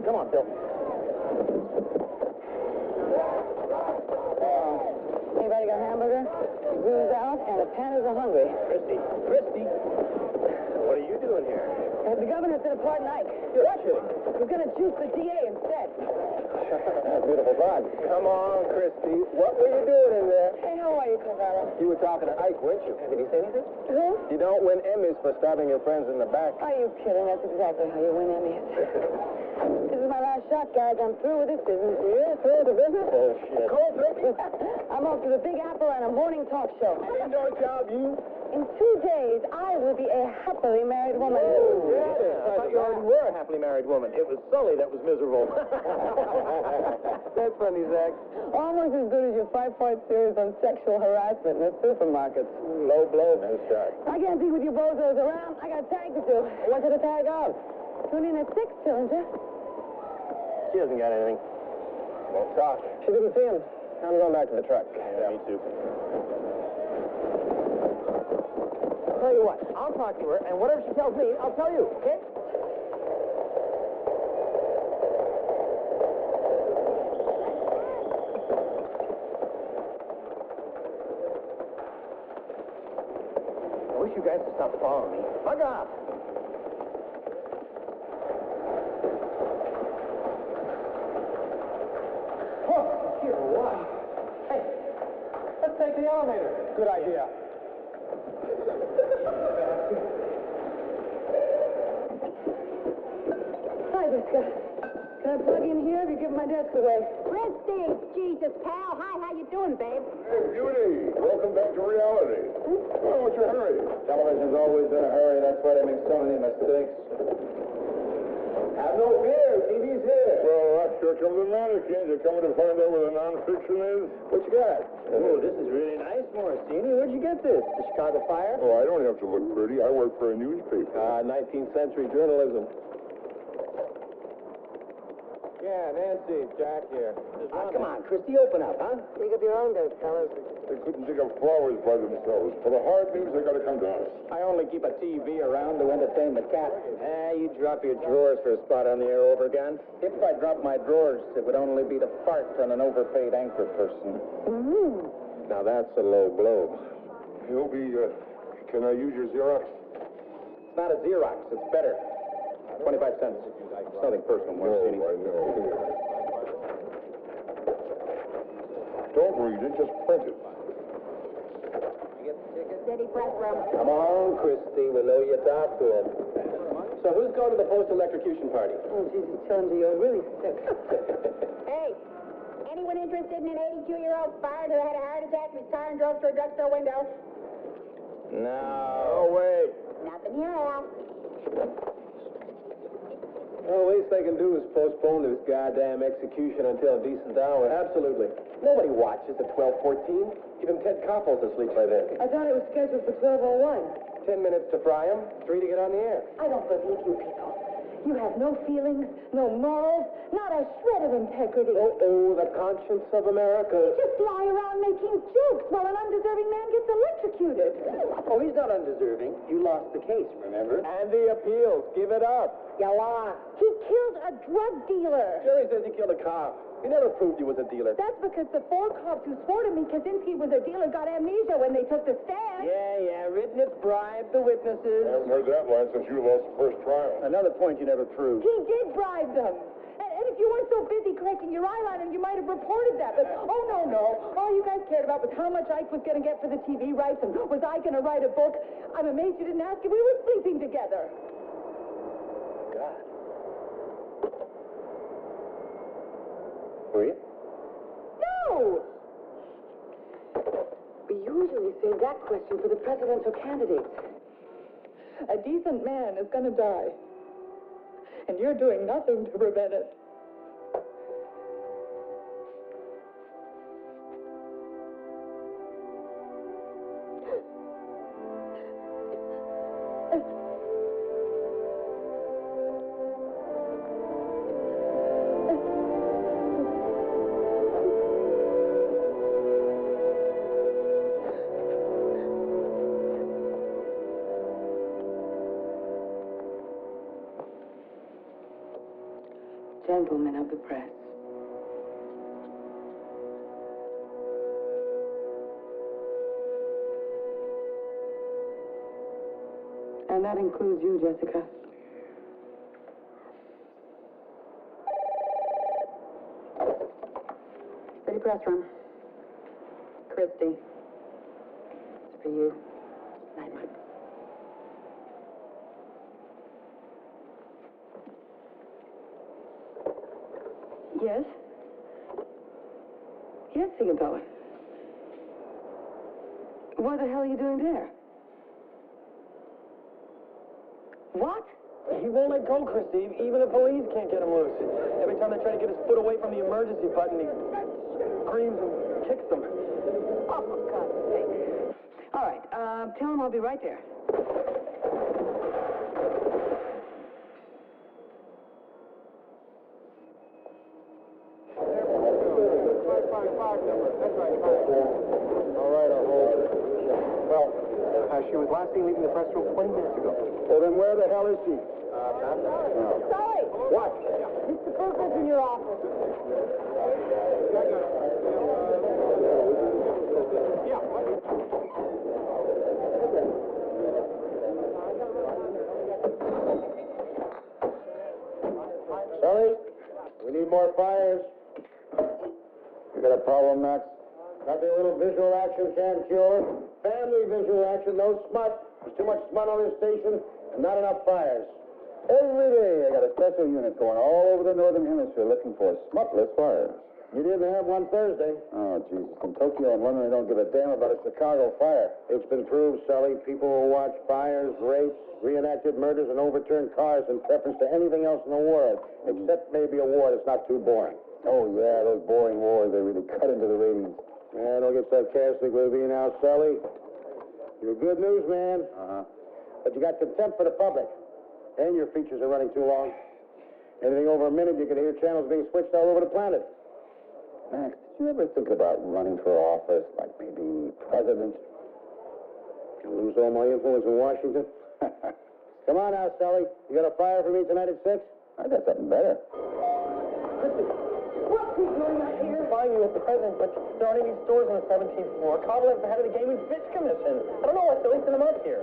Come on, Bill. Anybody got a hamburger? Zoo's out, and the pandas are hungry. Christy. What are you doing here? The governor's going to pardon Ike. You're kidding. He's going to juice the DA instead. That's beautiful thought. Come on, Christy. What were you doing in there? Hey, how are you, Carvalho? You were talking to Ike, weren't you? Did he say anything? Who? You don't win Emmys for stabbing your friends in the back. Are you kidding? That's exactly how you win Emmys. This is my last shot, guys. I'm through with this business. Yeah, through with the business? Bullshit. Cold turkey? I'm off to the Big Apple and a morning talk show. Indoor job, you? In 2 days, I will be a happily married woman. I thought you already were a happily married woman. It was Sully that was miserable. That's funny, Zach. Almost as good as your 5-part series on sexual harassment in the supermarkets. Low blow. Nice start. I can't be with you bozos around. I got a tag to do. What's it a tag of? Tune in at 6, Dillinger. She hasn't got anything. Won't talk. She didn't see him. I'm going back to the truck. Yeah, me too. I'll tell you what, I'll talk to her, and whatever she tells me, I'll tell you, okay? I wish you guys would stop following me. Bug off! Oh, dear, what? Hey, let's take the elevator. Good idea. Hi, Jessica. Can I plug in here? Have you given my desk away? Christy, Jesus, pal. Hi, how you doing, babe? Hey, Judy. Welcome back to reality. Oh, what's your hurry? Television's always in a hurry. That's why they make so many mistakes. Have no fear. TV's here. Well, here come the mannequins. You're coming to find out what a non-fiction is? What you got? Oh, this is really nice, Morrissini, where'd you get this? The Chicago Fire? Oh, I don't have to look pretty. I work for a newspaper. 19th century journalism. Yeah, Nancy, Jack here. Come on, Christy, open up, huh? Dig up your own dirt, fellas. They couldn't dig up flowers by themselves. For the hard news, they gotta come to us. I only keep a TV around to entertain the cat. You drop your drawers for a spot on the air over again? If I dropped my drawers, it would only be to fart on an overpaid anchor person. Now that's a low blow. He'll be, can I use your Xerox? It's not a Xerox, it's better. 25 cents. It's nothing personal, Morrissini. I know. Don't read it, just print it. Steady press room. Come on, Christy, we know you talk to him. So who's going to the post-electrocution party? Oh, Jesus, Challenger, you're really sick. Hey, anyone interested in an 82-year-old fired who had a heart attack in his car and drove through a drugstore window? No way. Nothing here, Al. Well, the least they can do is postpone this goddamn execution until a decent hour. Absolutely. Nobody watches at 12:14. Even Ted Koppel's asleep by then. I thought it was scheduled for 12:01. 10 minutes to fry him, 3 to get on the air. I don't believe you people. You have no feelings, no morals, not a shred of integrity. Oh, the conscience of America. You just lie around making jokes while an undeserving man gets electrocuted. Oh, he's not undeserving. You lost the case, remember? And the appeals. Give it up. You lie. He killed a drug dealer. Jerry says he killed a cop. He never proved he was a dealer. That's because the 4 cops who swore to me Kaczynski was a dealer got amnesia when they took the stand. Yeah, Ritnitz bribed the witnesses. I haven't heard that line since you lost the first trial. Another point you never proved. He did bribe them. And if you weren't so busy correcting your eyeliner, you might have reported that. But, oh, no. All you guys cared about was how much Ike was going to get for the TV rights and was I going to write a book. I'm amazed you didn't ask if we were sleeping together. God. Were you? No! We usually save that question for the presidential candidates. A decent man is going to die. And you're doing nothing to prevent it. Gentlemen of the press. And that includes you, Jessica. City press room. Christy. It's for you. Night-night. Yes? Yes, Singapore. What the hell are you doing there? What? He won't let go, Christy. Even the police can't get him loose. Every time they try to get his foot away from the emergency button, he screams and kicks them. Oh, for God's sake. All right, tell him I'll be right there. All right, I'll hold it. Well, she was last seen leaving the press room 20 minutes ago. Well, then where the hell is she? Sorry. What? Mr. Perkins in your office. Sully, we need more fires. You got a problem, Max? Nothing a little visual action can't cure. Family visual action, no smut. There's too much smut on this station and not enough fires. Every day I got a special unit going all over the Northern Hemisphere looking for smutless fires. You didn't have one Thursday. Oh, Jesus. In Tokyo and London, they don't give a damn about a Chicago fire. It's been proved, Sully. People will watch fires, rapes, reenacted murders, and overturned cars in preference to anything else in the world, except maybe a war that's not too boring. Oh, yeah, those boring wars, they really cut into the ratings. Yeah, don't get sarcastic with me now, Sully. You're a good news man. But you got contempt for the public. And your features are running too long. Anything over a minute, you can hear channels being switched all over the planet. Max, did you ever think about running for office, like maybe president? You lose all my influence in Washington? Come on now, Sully. You got a fire for me tonight at 6? I got something better. What's he doing out here? Find you at the president, but there aren't any stores on the 17th floor. Cobble's the head of the Gaming Fish Commission. I don't know what's releasing them up here.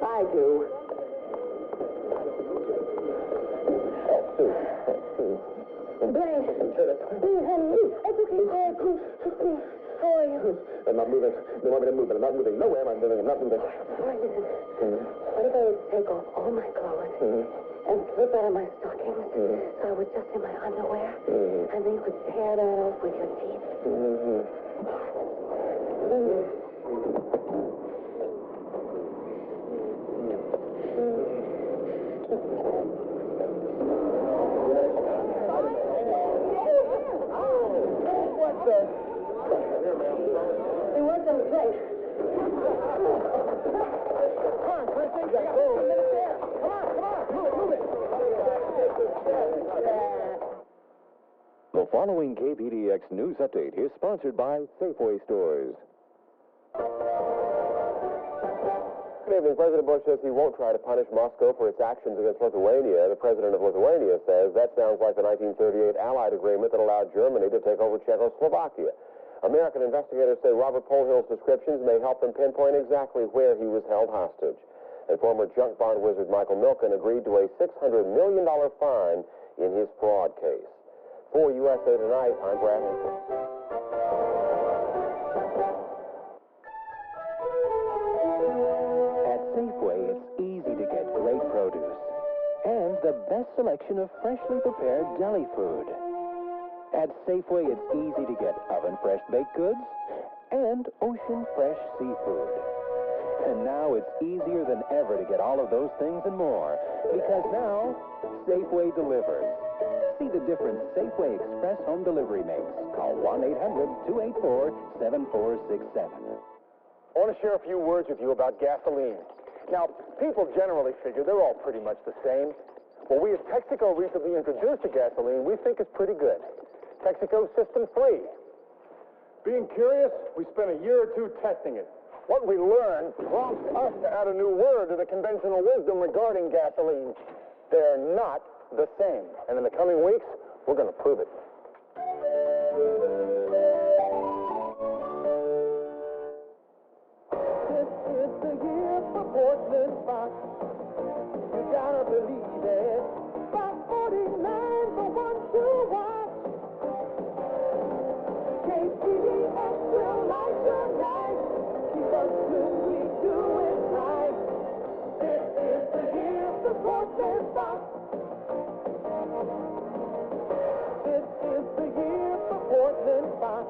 I do. Blaine, honey, it's okay. How are you? I'm not moving. They want me to move, but I'm not moving. Nowhere am I moving. I'm not moving. All right, listen. What if I would take off all my clothes and slip out of my stockings so I was just in my underwear, and then you could tear that off with your teeth? What the? They weren't on the plate. Come on, Chrissy. Come on. Move it. The following KPDX news update is sponsored by Safeway Stores. Good evening. President Bush says he won't try to punish Moscow for its actions against Lithuania. The president of Lithuania says that sounds like the 1938 Allied agreement that allowed Germany to take over Czechoslovakia. American investigators say Robert Polhill's descriptions may help them pinpoint exactly where he was held hostage. And former junk bond wizard Michael Milken agreed to a $600 million fine in his fraud case. For USA Tonight, I'm Brad Henson. At Safeway, it's easy to get great produce and the best selection of freshly prepared deli food. At Safeway, it's easy to get oven-fresh baked goods and ocean-fresh seafood. And now it's easier than ever to get all of those things and more, because now Safeway delivers. See the difference Safeway Express Home Delivery makes. Call 1-800-284-7467. I want to share a few words with you about gasoline. Now, people generally figure they're all pretty much the same. Well, we at Texaco recently introduced a gasoline we think is pretty good. Texaco System 3. Being curious, we spent a year or two testing it. What we learned prompts us to add a new word to the conventional wisdom regarding gasoline. They're not the same. And in the coming weeks, we're going to prove it. This is the year for Portland Fox. You gotta believe it. 549 for one to watch. KPDX will light your night. Keep us tuned, we do it right. This is the year for Portland Fox. This is the year for Portland Fox.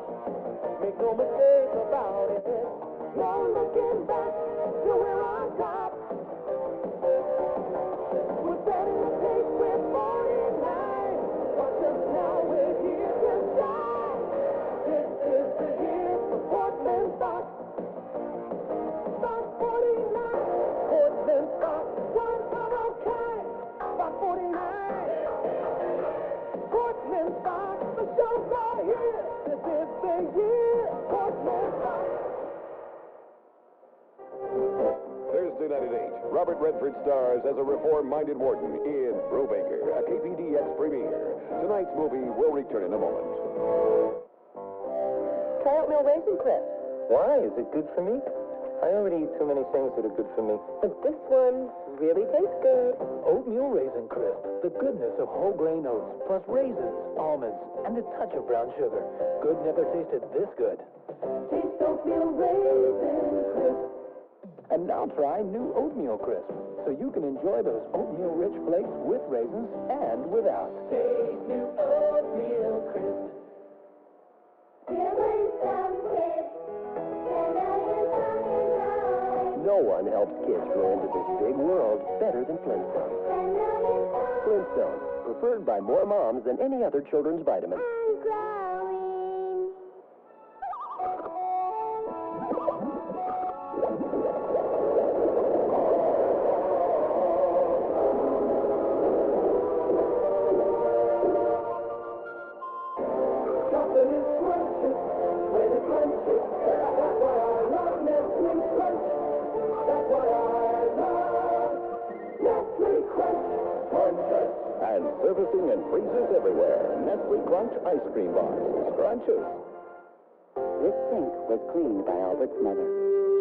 Make no mistake about it. No looking back till we're on top. We're setting the pace with 49. Watch us now, we're here to shine. This is the year for Portland Fox. 549. Portland Fox, one of a kind. 549. Portland Fox, the show's right here. This is the year. Portland Fox. Thursday night at 8, Robert Redford stars as a reform-minded warden in Brubaker, a KPDX premiere. Tonight's movie will return in a moment. Try oatmeal raisin crisp. Why? Is it good for me? I already eat too many things that are good for me. But this one really tastes good. Oatmeal Raisin Crisp. The goodness of whole grain oats, plus raisins, almonds, and a touch of brown sugar. Good never tasted this good. Taste oatmeal raisin crisp. And now try new Oatmeal Crisp, so you can enjoy those oatmeal-rich flakes with raisins and without. Taste new oatmeal crisp. No one helps kids grow into this big world better than Flintstones. Flintstones, preferred by more moms than any other children's vitamin. I'm growing. melting and freezes everywhere. Nestle Crunch ice cream bars. Scrunches. This sink was cleaned by Albert's mother.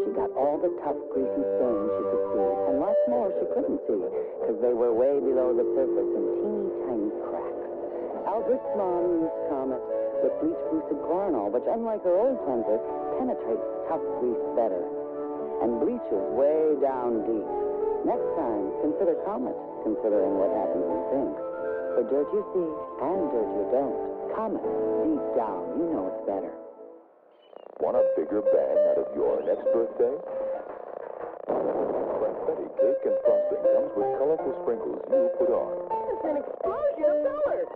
She got all the tough, greasy stains she could see, and lots more she couldn't see, because they were way below the surface in teeny tiny cracks. Albert's mom used Comet with bleach-boosted chlorinol, which, unlike her old cleanser, penetrates tough grease better and bleaches way down deep. Next time, consider Comet, considering what happens in sinks. For dirt you see and dirt you don't. Comet, deep down, you know it's better. Want a bigger bang out of your next birthday? Confetti cake and frosting comes with colorful sprinkles you put on. It's an explosion of colors.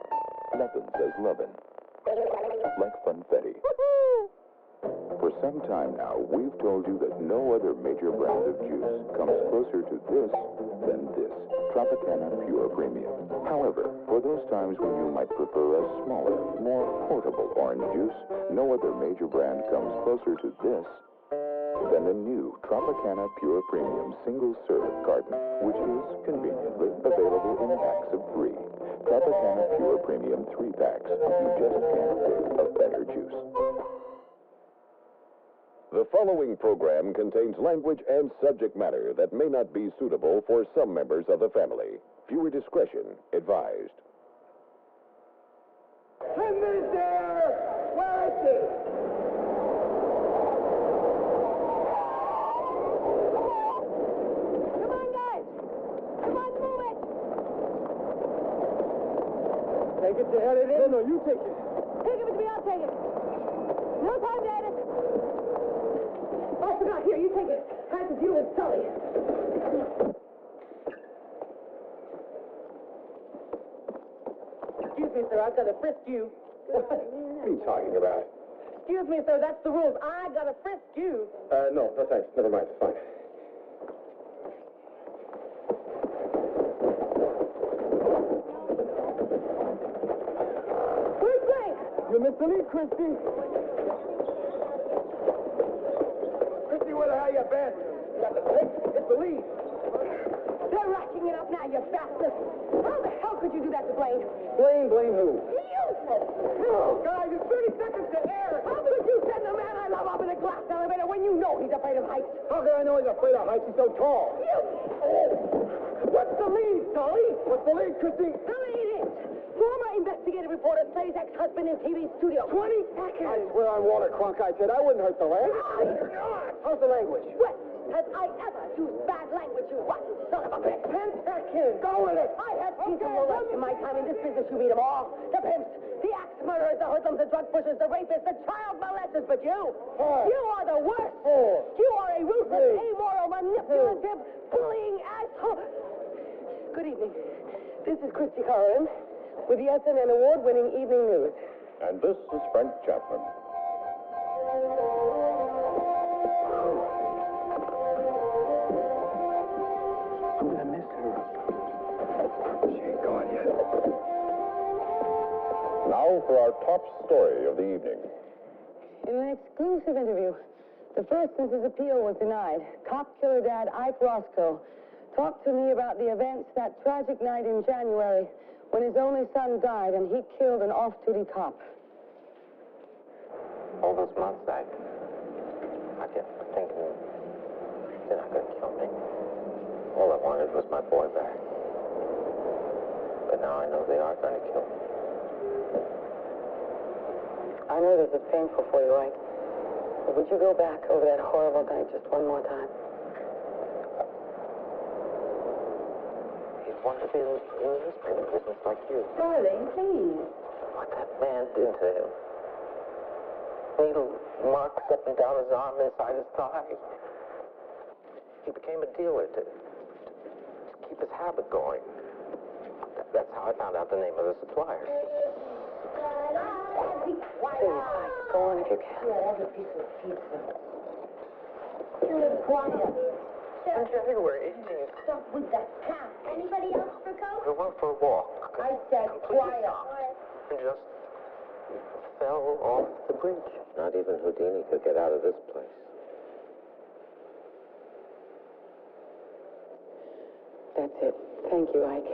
Nothing says lovin' like funfetti. For some time now, we've told you that no other major brand of juice comes closer to this than this, Tropicana Pure Premium. However, for those times when you might prefer a smaller, more portable orange juice, no other major brand comes closer to this than the new Tropicana Pure Premium single-serve carton, which is conveniently available in packs of 3. Tropicana Pure Premium 3 packs. You just can't get a better juice. The following program contains language and subject matter that may not be suitable for some members of the family. Viewer discretion advised. Linda's there! Where is she? Come on, guys. Come on, move it. Take it to hell it is. No, you take it. Hey, give it to me. I'll take it. No time to edit. I forgot. Here, you take it. Has to deal with Sully. Excuse me, sir. I've got to frisk you. What are you talking about? Excuse me, sir. That's the rules. I got to frisk you. No, thanks. Never mind. It's fine. Where's Frank? You missed the lead, Christy. Christy, where the hell you been? You got the pick. It's the lead. They're racking it up now, you bastard. How the hell could you do that to Blaine? Blame who? Useless. No, guys, it's 30 seconds to air. How could you send the man I love up in a glass elevator when you know he's afraid of heights? How can I know he's afraid of heights? He's so tall. You... What's the lead, Sully? What's the lead, Christy? The lead is former investigative reporter slays ex-husband in TV studio. 20 seconds. I swear on water, Cronkite said I wouldn't hurt the lad. How's the language? When have I ever used bad language, you rotten son of a bitch? 10 seconds. Go with it. I have seen some lowlifes in my time in this business. You meet them all. The pimps, the axe murderers, the hoodlums, the drug pushers, the rapists, the child molesters. But you are the worst. You are a ruthless, amoral, manipulative, bullying asshole. Good evening. This is Christy Corrin with the SNN Award-winning Evening News. And this is Frank Chapman. I'm gonna miss her. She ain't gone yet. Now for our top story of the evening. In an exclusive interview, the first since his appeal was denied, cop killer dad Ike Roscoe talked to me about the events that tragic night in January when his only son died and he killed an off-duty cop. All those months I kept thinking they're not going to kill me. All I wanted was my boy back. But now I know they are going to kill me. I know this is painful for you, Ike. But would you go back over that horrible night just one more time? He'd want to be in the newspaper business like you. Darling, please. What that man did to him. Needle marks up and down his arm, inside his thigh. He became a dealer to keep his habit going. That's how I found out the name of the supplier. Please, Ike, go on if you can. Yeah, that's a piece of pizza. You live quiet. On January 18th, Stop with that cat. Anybody else for coke? we went for a walk. I said Completely quiet. stopped and just fell off the bridge. Not even Houdini could get out of this place. That's it. Thank you, Ike.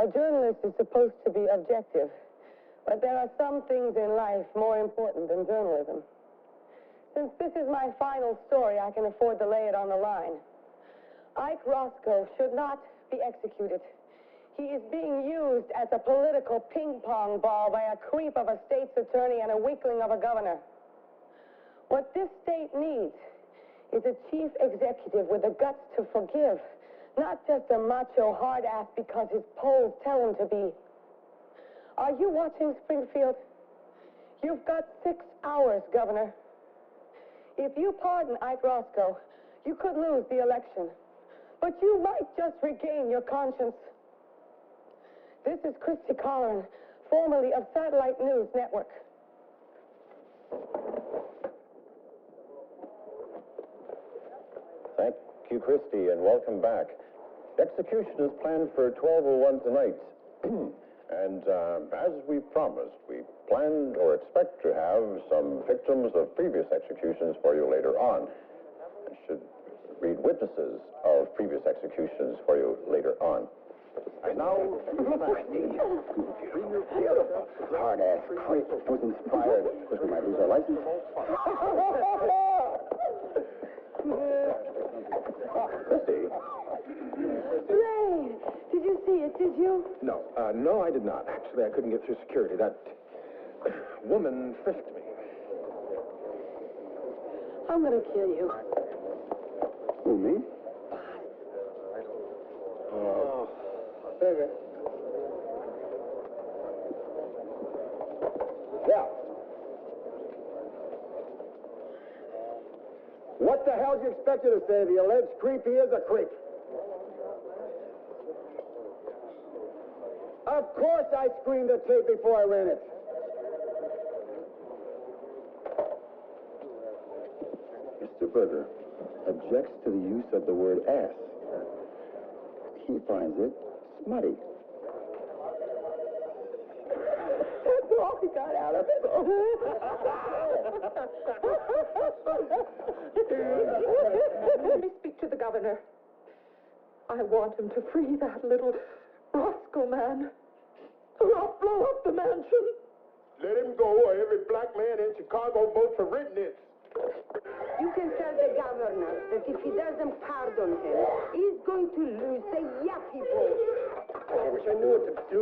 A journalist is supposed to be objective, but there are some things in life more important than journalism. Since this is my final story, I can afford to lay it on the line. Ike Roscoe should not be executed. He is being used as a political ping-pong ball by a creep of a state's attorney and a weakling of a governor. What this state needs is a chief executive with the guts to forgive, not just a macho hard-ass because his polls tell him to be. Are you watching, Springfield? You've got 6 hours, Governor. If you pardon Ike Roscoe, you could lose the election, but you might just regain your conscience. This is Christy Colleran, formerly of Satellite News Network. Thank you, Christy, and welcome back. Execution is planned for 12:01 tonight. And as we promised, we planned or expect to have some victims of previous executions for you later on. I should read witnesses of previous executions for you later on. And now, Beautiful. Hard-ass creep. I was inspired. We might lose our license. Christy. Ray, did you see it, did you? No, no, I did not. Actually, I couldn't get through security. That woman frisked me. I'm gonna kill you. Who, me? Oh. Baby. Yeah. What the hell do you expect you to say? The alleged creep, he is a creep. Of course I screened the tape before I ran it. Mr. Berger objects to the use of the word ass. He finds it smutty. That's all he got out of it. Let me speak to the governor. I want him to free that little Roscoe man. Or I'll blow up the mansion. Let him go, or every black man in Chicago votes for written it. You can tell the governor that if he doesn't pardon him, he's going to lose the yuppie vote. I wish I knew what to do.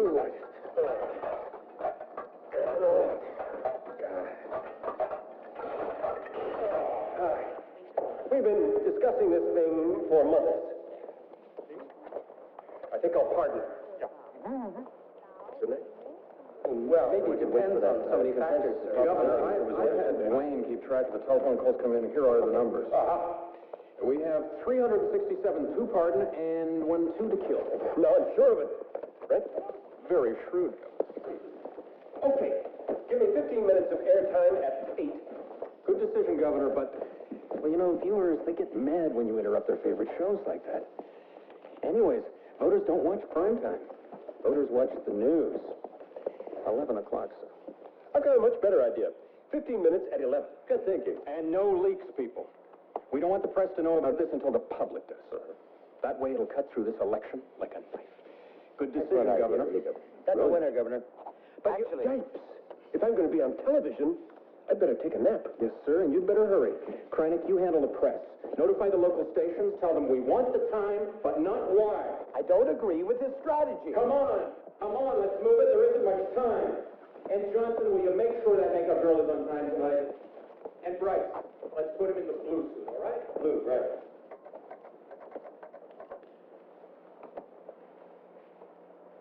We've been discussing this thing for months. I think I'll pardon him. Yeah. Shouldn't I? Well, maybe it depends on so many factors. Governor, I had Wayne keep track of the telephone calls coming in. Here are the numbers. We have 367 to pardon and 1 2 to kill. No, I'm sure of it. Right? Very shrewd. Okay. Give me 15 minutes of airtime at 8. Good decision, Governor, but, well, you know, viewers, they get mad when you interrupt their favorite shows like that. Anyways, voters don't watch primetime. Voters watch the news. 11 o'clock, sir. I've got a much better idea. 15 minutes at 11. Good thinking. And no leaks, people. We don't want the press to know about this until the public does. That way it'll cut through this election like a knife. Good decision, Governor. That's a winner, Governor. But actually, yipes. If I'm going to be on television, I'd better take a nap. Yes, sir, and you'd better hurry. Krynick, you handle the press. Notify the local stations. Tell them we want the time, but not why. I don't agree with this strategy. Come on, let's move it. There isn't much time. And Johnson, will you make sure that makeup girl is on time tonight? And Bryce, let's put him in the blue suit, all right? Blue, right.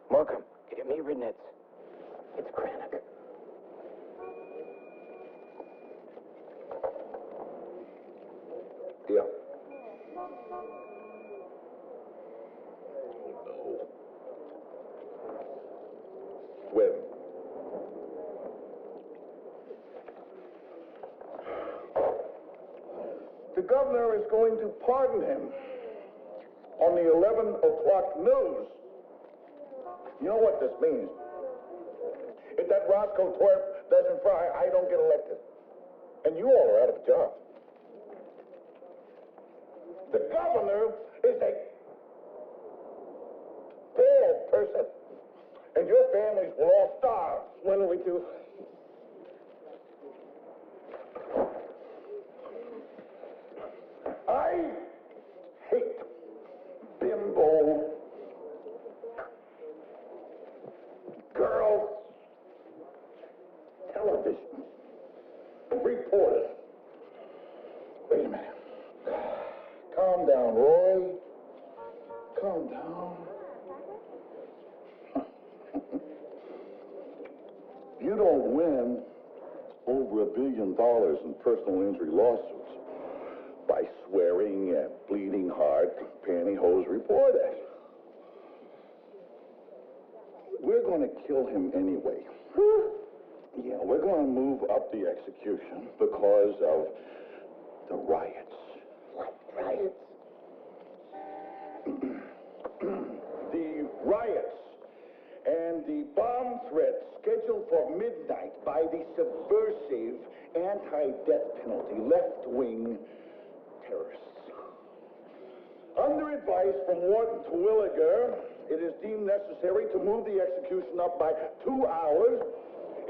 Markham, get me Ridnitz. It's Krynick. Yeah. When? The governor is going to pardon him on the 11 o'clock news. You know what this means? If that Roscoe twerp doesn't fry, I don't get elected. And you all are out of a job. The governor is a bad person. and your families will all starve. What will we do? I hate bimbo girls, television, reporters. Wait a minute. Calm down, Roy. Calm down. You don't win over $1 billion in personal injury lawsuits by swearing at bleeding heart pantyhose reporters. We're going to kill him anyway. Yeah, we're going to move up the execution because of the riots. What riots? The riots and the bomb threats scheduled for midnight by the subversive anti-death penalty left-wing terrorists. Under advice from Warden Terwilliger, it is deemed necessary to move the execution up by 2 hours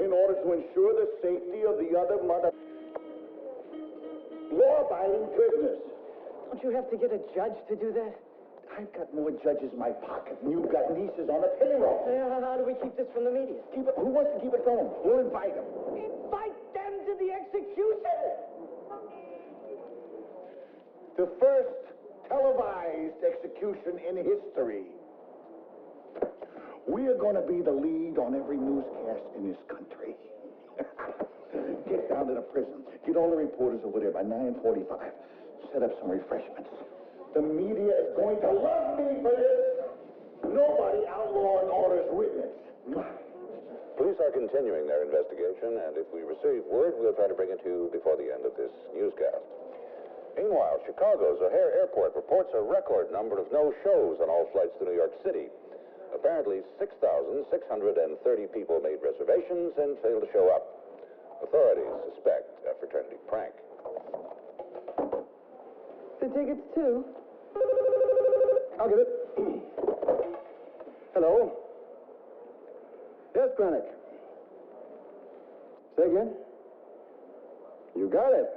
in order to ensure the safety of the other law-abiding prisoners. Don't you have to get a judge to do that? I've got more judges in my pocket than you've got nieces on the payroll. How do we keep this from the media? Who wants to keep it from them? We'll invite them. Invite them to the execution! The first televised execution in history. We are going to be the lead on every newscast in this country. Get down to the prison. Get all the reporters over there by 9:45. Set up some refreshments. The media is going to love me for this. Nobody outlawing orders witness. Police are continuing their investigation, and if we receive word, we'll try to bring it to you before the end of this newscast. Meanwhile, Chicago's O'Hare Airport reports a record number of no-shows on all flights to New York City. Apparently, 6,630 people made reservations and failed to show up. Authorities suspect a fraternity prank. The tickets, too? I'll get it. Hello? Yes, Granick. Say again? You got it.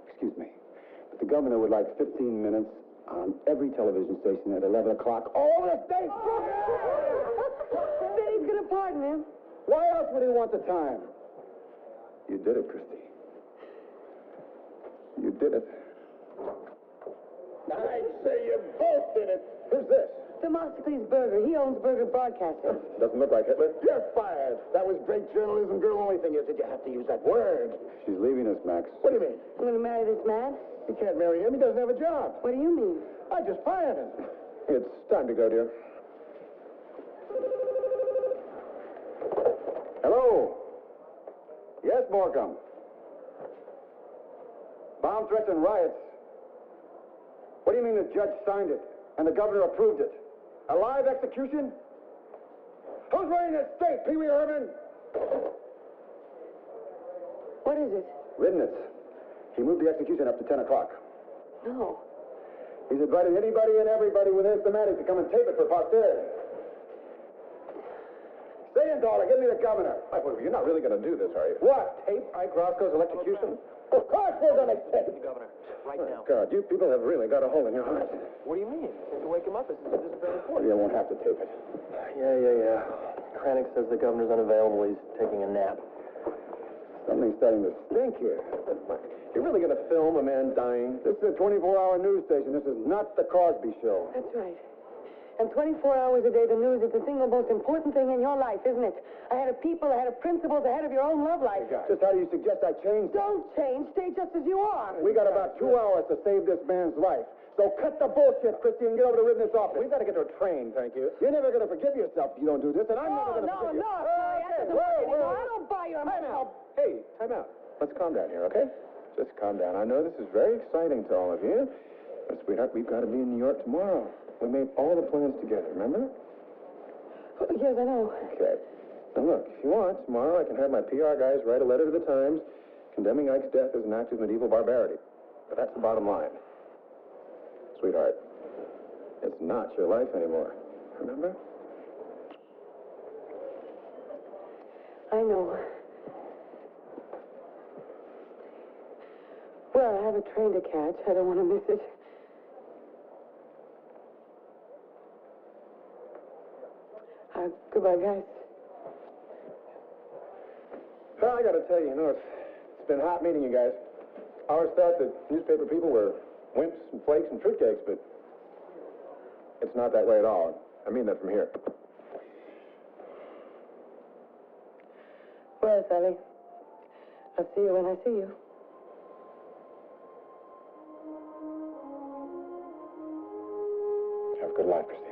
Excuse me, but the governor would like 15 minutes on every television station at 11 o'clock. All the states! Then he's going to pardon him. Why else would he want the time? You did it, Christy. You did it. I'd say you both did it. Who's this? Demosthenes Berger. He owns Berger Broadcasting. Doesn't look like Hitler. You're fired. That was great journalism, girl. Only thing is, did you have to use that word? She's leaving us, Max. What do you mean? I'm going to marry this man? You can't marry him. He doesn't have a job. What do you mean? I just fired him. It's time to go, dear. Hello? Yes, Morecambe. Bomb threats and riots. What do you mean the judge signed it and the governor approved it? A live execution? Who's running the state, Pee Wee Herman? What is it? Ridnitz. He moved the execution up to 10 o'clock. No. He's invited anybody and everybody with informatics to come and tape it for posterity. Say it, daughter. Give me the governor. You're not really going to do this, are you? What? Tape Ike Roscoe's electrocution? Of course we're going to tape it. Governor, right now. God, you people have really got a hole in your heart. What do you mean? You have to wake him up. This is very important. You won't have to tape it. Yeah. Cranick says the governor's unavailable. He's taking a nap. Something's starting to stink here. You're really going to film a man dying? This is a 24-hour news station. This is not the Cosby Show. That's right. And 24 hours a day, the news is the single most important thing in your life, isn't it? Ahead of people, ahead of principles, ahead of your own love life. Just how do you suggest I change? Don't change. Stay just as you are. We got about 2 hours to save this man's life. So cut the bullshit, Christy, and get over to Ridness' office. We've got to get her trained, thank you. You're never going to forgive yourself if you don't do this, and I'm never going to forgive you. I don't buy your Time out. Hey, time out. Let's calm down here, okay? Just calm down. I know this is very exciting to all of you. But, sweetheart, we've got to be in New York tomorrow. We made all the plans together, remember? Yes, I know. Okay. Now, look, if you want, tomorrow I can have my PR guys write a letter to the Times condemning Ike's death as an act of medieval barbarity. But that's the bottom line. Sweetheart, it's not your life anymore. Remember? I know. Well, I have a train to catch. I don't want to miss it. Goodbye, guys. Well, I got to tell you, it's been hot meeting you guys. I always thought that newspaper people were wimps and flakes and fruitcakes, but it's not that way at all. I mean that from here. Well, Sally, I'll see you when I see you. Have a good life, Christina.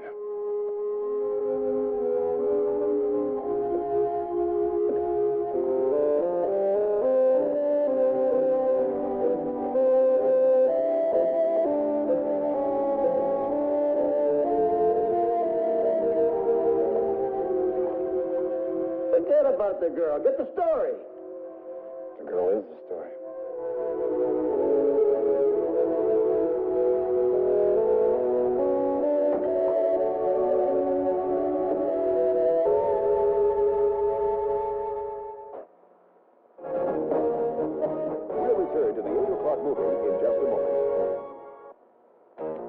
Forget about the girl. Get the story. The girl is the story. We'll return to the 8 o'clock movie in just a moment.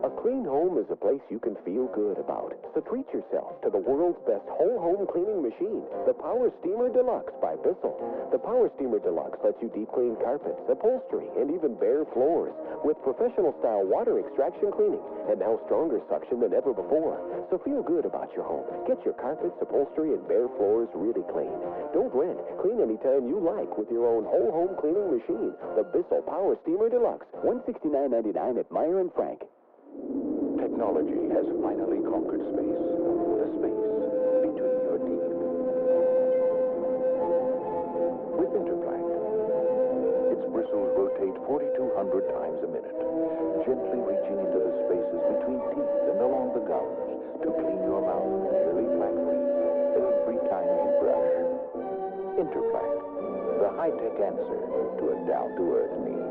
A clean home is a place you can feel good about. So treat yourself to the world's best whole home cleaning machine, the Power Steamer Deluxe by Bissell. The Power Steamer Deluxe lets you deep clean carpets, upholstery, and even bare floors with professional style water extraction cleaning and now stronger suction than ever before. So feel good about your home. Get your carpets, upholstery, and bare floors really clean. Don't rent. Clean anytime you like with your own whole home cleaning machine, the Bissell Power Steamer Deluxe, $169.99 at Meyer and Frank. Technology has finally conquered space. The space between your teeth. With Interplank, its bristles rotate 4,200 times a minute, gently reaching into the spaces between teeth and along the gums to clean your mouth nearly plaque-free every time you brush. Interplank, the high-tech answer to a down-to-earth need.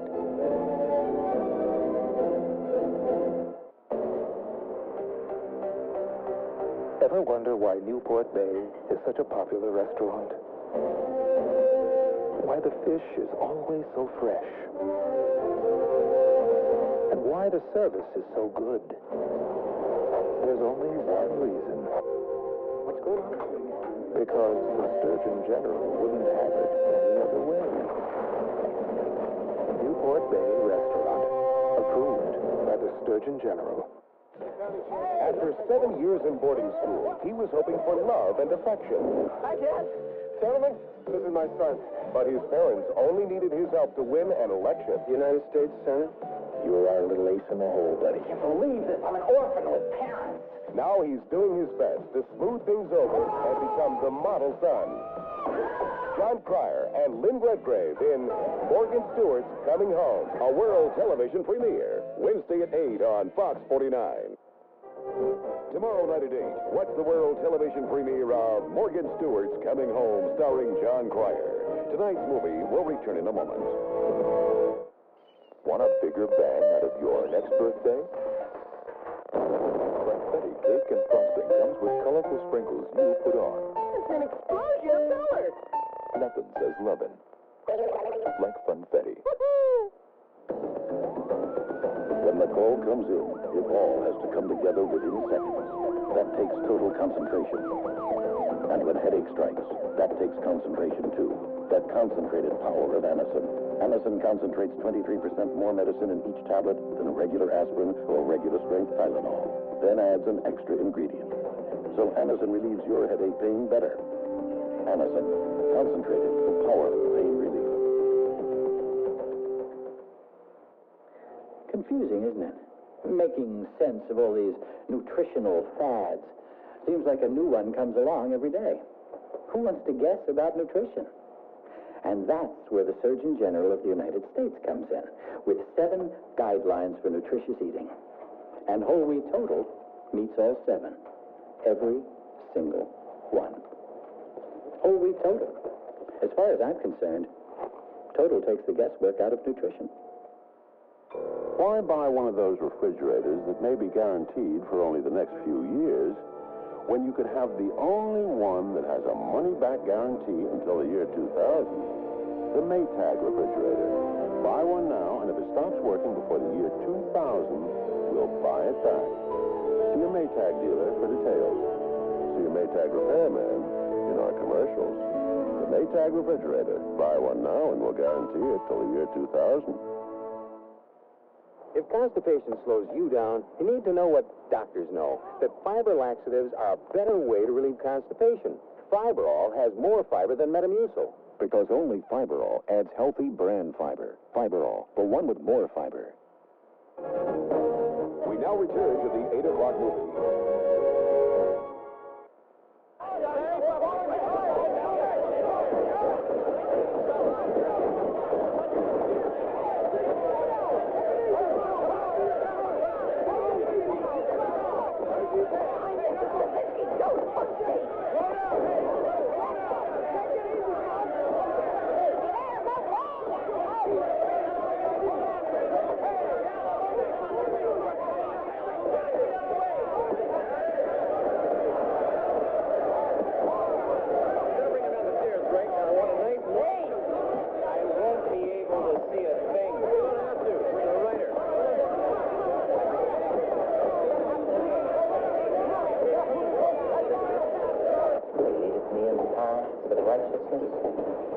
Ever wonder why Newport Bay is such a popular restaurant? Why the fish is always so fresh? And why the service is so good? There's only one reason. What's going on? Because the Surgeon General wouldn't have it any other way. Newport Bay Restaurant, approved by the Surgeon General. After 7 years in boarding school, he was hoping for love and affection. Hi, Dad. Gentlemen, this is my son. But his parents only needed his help to win an election. United States Senate. You're our little ace in the hole, buddy. I can't believe this. I'm an orphan with parents. Now he's doing his best to smooth things over and become the model son. John Cryer and Lynn Redgrave in Morgan Stewart's Coming Home, a world television premiere, Wednesday at 8 on Fox 49. Tomorrow night at 8, watch the world television premiere of Morgan Stewart's Coming Home, starring John Cryer. Tonight's movie will return in a moment. Want a bigger bang out of your next birthday? Confetti cake and frosting comes with colorful sprinkles you put on. It's an explosion of colors. Nothing says lovin' like funfetti. When the call comes in, it all has to come together within seconds. That takes total concentration. And when headache strikes, that takes concentration too. That concentrated power of Anacin. Anacin concentrates 23% more medicine in each tablet than a regular aspirin or regular strength Tylenol. Then adds an extra ingredient. So Anacin relieves your headache pain better. Anacin, concentrated, the power of pain relief. Confusing, isn't it? Making sense of all these nutritional fads. Seems like a new one comes along every day. Who wants to guess about nutrition? And that's where the Surgeon General of the United States comes in, with 7 guidelines for nutritious eating. And Whole Wheat Total meets all 7. Every single one. Whole Wheat Total. As far as I'm concerned, Total takes the guesswork out of nutrition. Why buy one of those refrigerators that may be guaranteed for only the next few years when you could have the only one that has a money-back guarantee until the year 2000? The Maytag refrigerator. Buy one now, and if it stops working before the year 2000, we'll buy it back. See a Maytag dealer for details. See a Maytag repairman in our commercials. The Maytag refrigerator. Buy one now, and we'll guarantee it till the year 2000. If constipation slows you down, you need to know what doctors know, that fiber laxatives are a better way to relieve constipation. Fiberall has more fiber than Metamucil. Because only Fiberall adds healthy brand fiber. Fiberall, the one with more fiber. We now return to the 8 o'clock movie.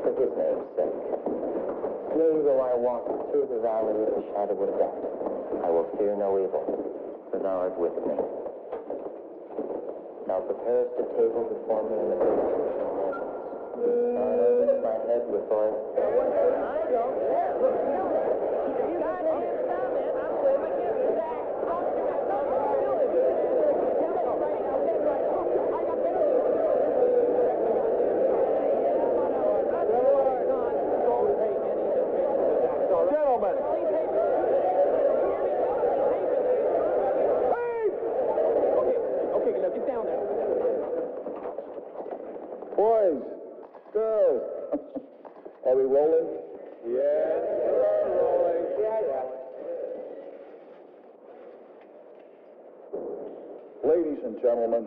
For his name's sake. Yea, though I walk through the valley of the shadow of death, I will fear no evil, for thou art with me. Thou preparest a table before me in the presence of my enemies. Thou anointest my head with oil. I don't care. Look, you got hands down, man. I'm with you. Gentlemen. Okay, now get down there. Boys, girls, are we rolling? Yes, we're rolling. Ladies and gentlemen,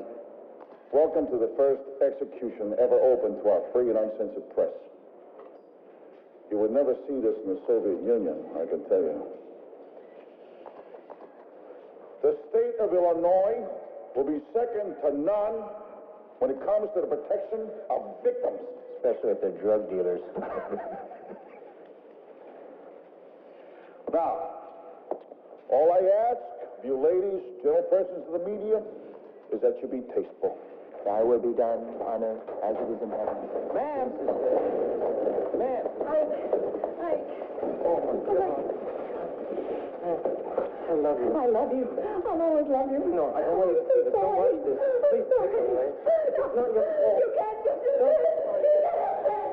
welcome to the first execution ever open to our free and uncensored press. You would never see this in the Soviet Union, I can tell you. The state of Illinois will be second to none when it comes to the protection of victims. Especially if they're drug dealers. Now, all I ask of you ladies, general persons of the media, is that you be tasteful. Thy will be done on earth as it is in heaven. Ma'am! Ma'am! Oh, my God. I love you. I love you. I'll always love you. No, I don't want you to see this. Don't watch this. Please take it away. It's not your fault. You can't just do this. You can't help it.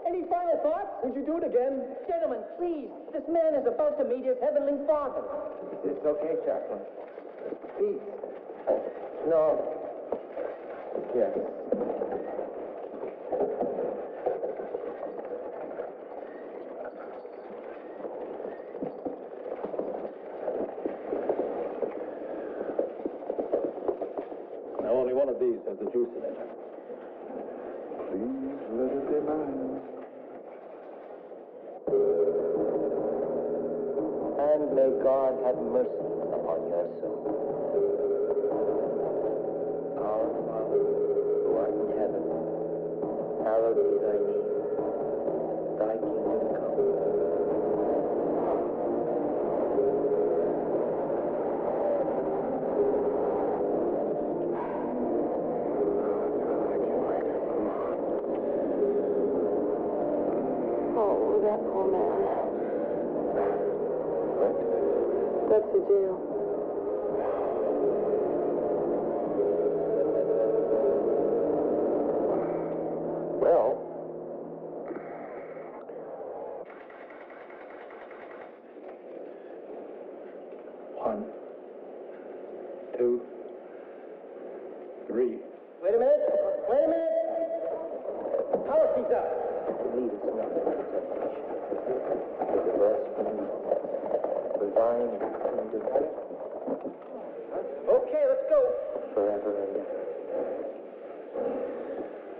Any final thoughts? Would you do it again? Gentlemen, please. This man is about to meet his heavenly father. It's okay, Chaplain. Please. No. Yes. Now, only one of these has the juice in it. Please let it be mine. And may God have mercy upon your soul. Our Father, who art in heaven, hallowed be thy name. Thy kingdom come. Oh, that poor man. That's the jail.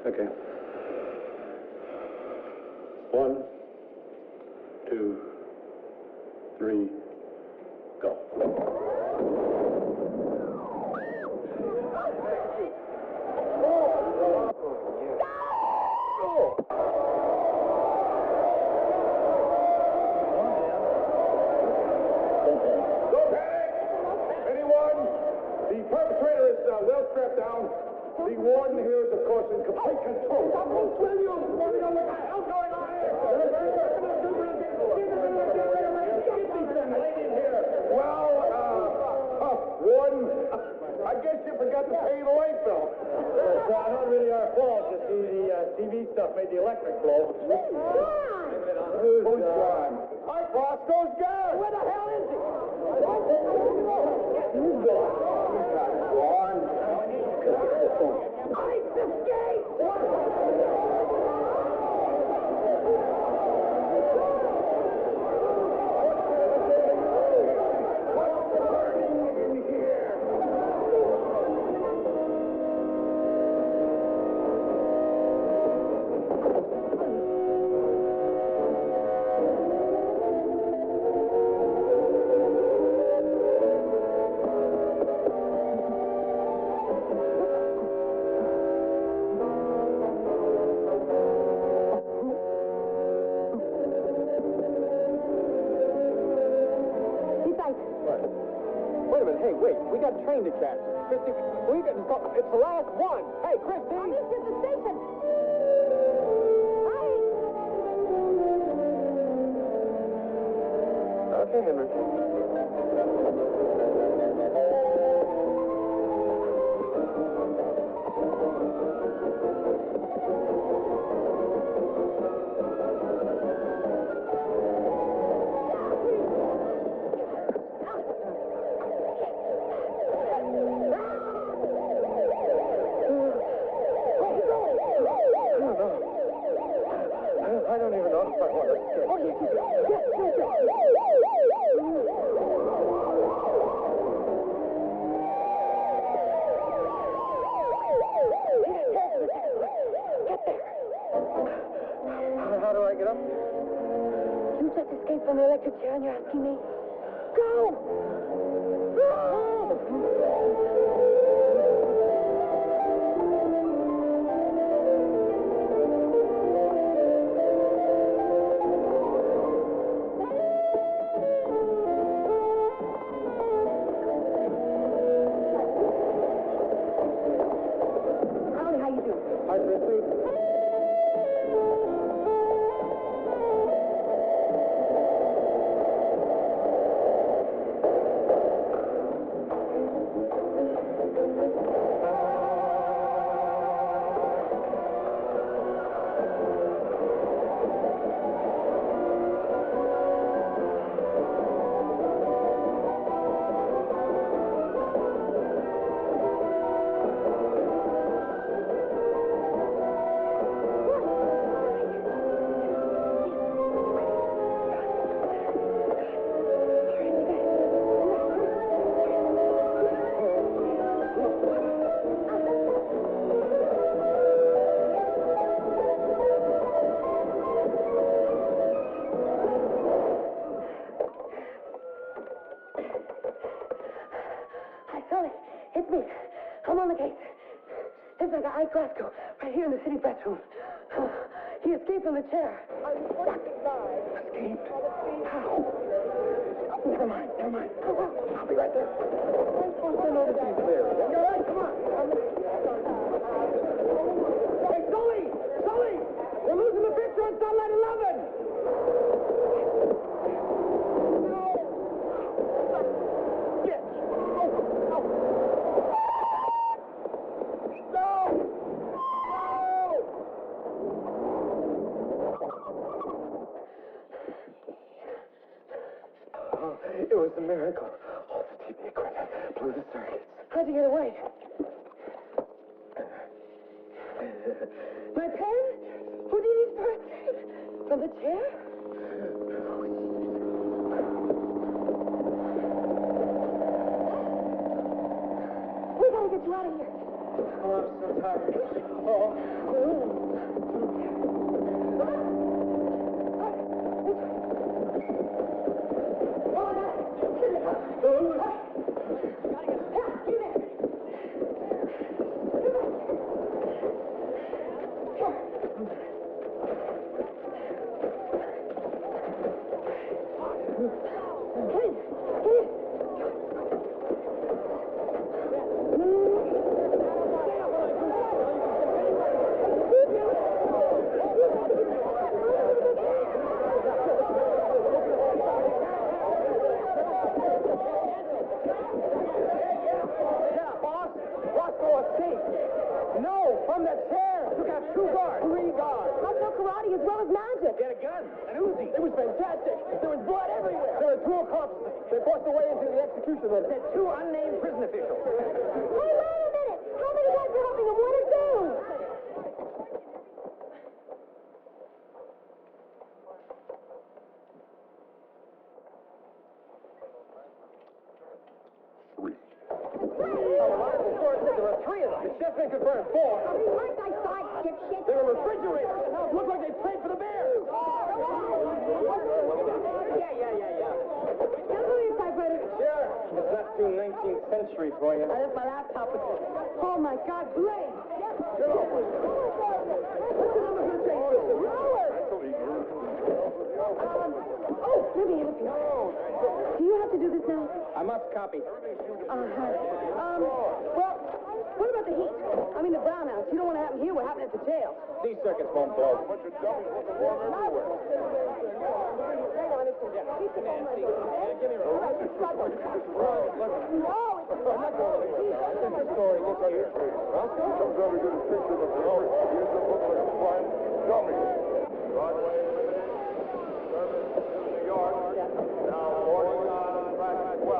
Okay. 1, 2, 3, go. The perpetrator is well strapped down. The warden here is, of course, in complete control. Will you? What the hell's going on here? Well, warden, I guess you forgot to pay the light bill. It's not really our fault. You see, the TV stuff made the electric blow. Who's gone? Hi, Roscoe's gone. Where the hell is he? He's gone. Ice escape! What's burning in here? Wait a minute, hey, wait, we got a train to catch. Christy, it's the last one. Hey, Christy! I'm at the station. Okay, Henry. I don't even know if I want to How do I get up? You just escaped from the electric chair and you're asking me? Go! Howdy, how you doing? Hi, Christy. It's me. I'm on the case. This is Ike Roscoe, right here in the city press room. He escaped from the chair. Are you fucking live? Escaped? How? Never mind. I'll be right there. I'm supposed to know that he's there. You're right, come on. Hey, Sully! We're losing the picture on Sunlight 11! It was a miracle. All the TV equipment blew the circuits. How'd you get away? My pen? Houdini's birthday? From the chair? We gotta get you out of here. Oh, I'm so tired. that chair. Took out 2 guards. 3 guards. I know karate as well as magic. He had a gun, an Uzi. It was fantastic. There was blood everywhere. There were 2 accomplices. They forced their way into the execution room. Said 2 unnamed prison officials. Hey, wait a minute. How many guys are helping him? 1 or 2? There were 3 of them. It's just been confirmed 4. Weren't I side dipshit? They were refrigerators. Looked like they played for the Bears. Yeah. Can I borrow your typewriter? Sure. It's not too 19th century for you. I left my laptop with you. Oh, my God, Blaine. What's the number for the train station? Oh, let me help you. Do you have to do this now? I must copy. Well, what about the heat? I mean, the brownouts. You don't want to happen here. What happened at the jail? These circuits won't blow. Hang on, it's Give me a roll. No, it's not going This story gets up here. Roscoe comes over to the picture of the floor. Here's the book like a fine. Tell me. Broadway Limited. Service to New York. Now boarding on track 12.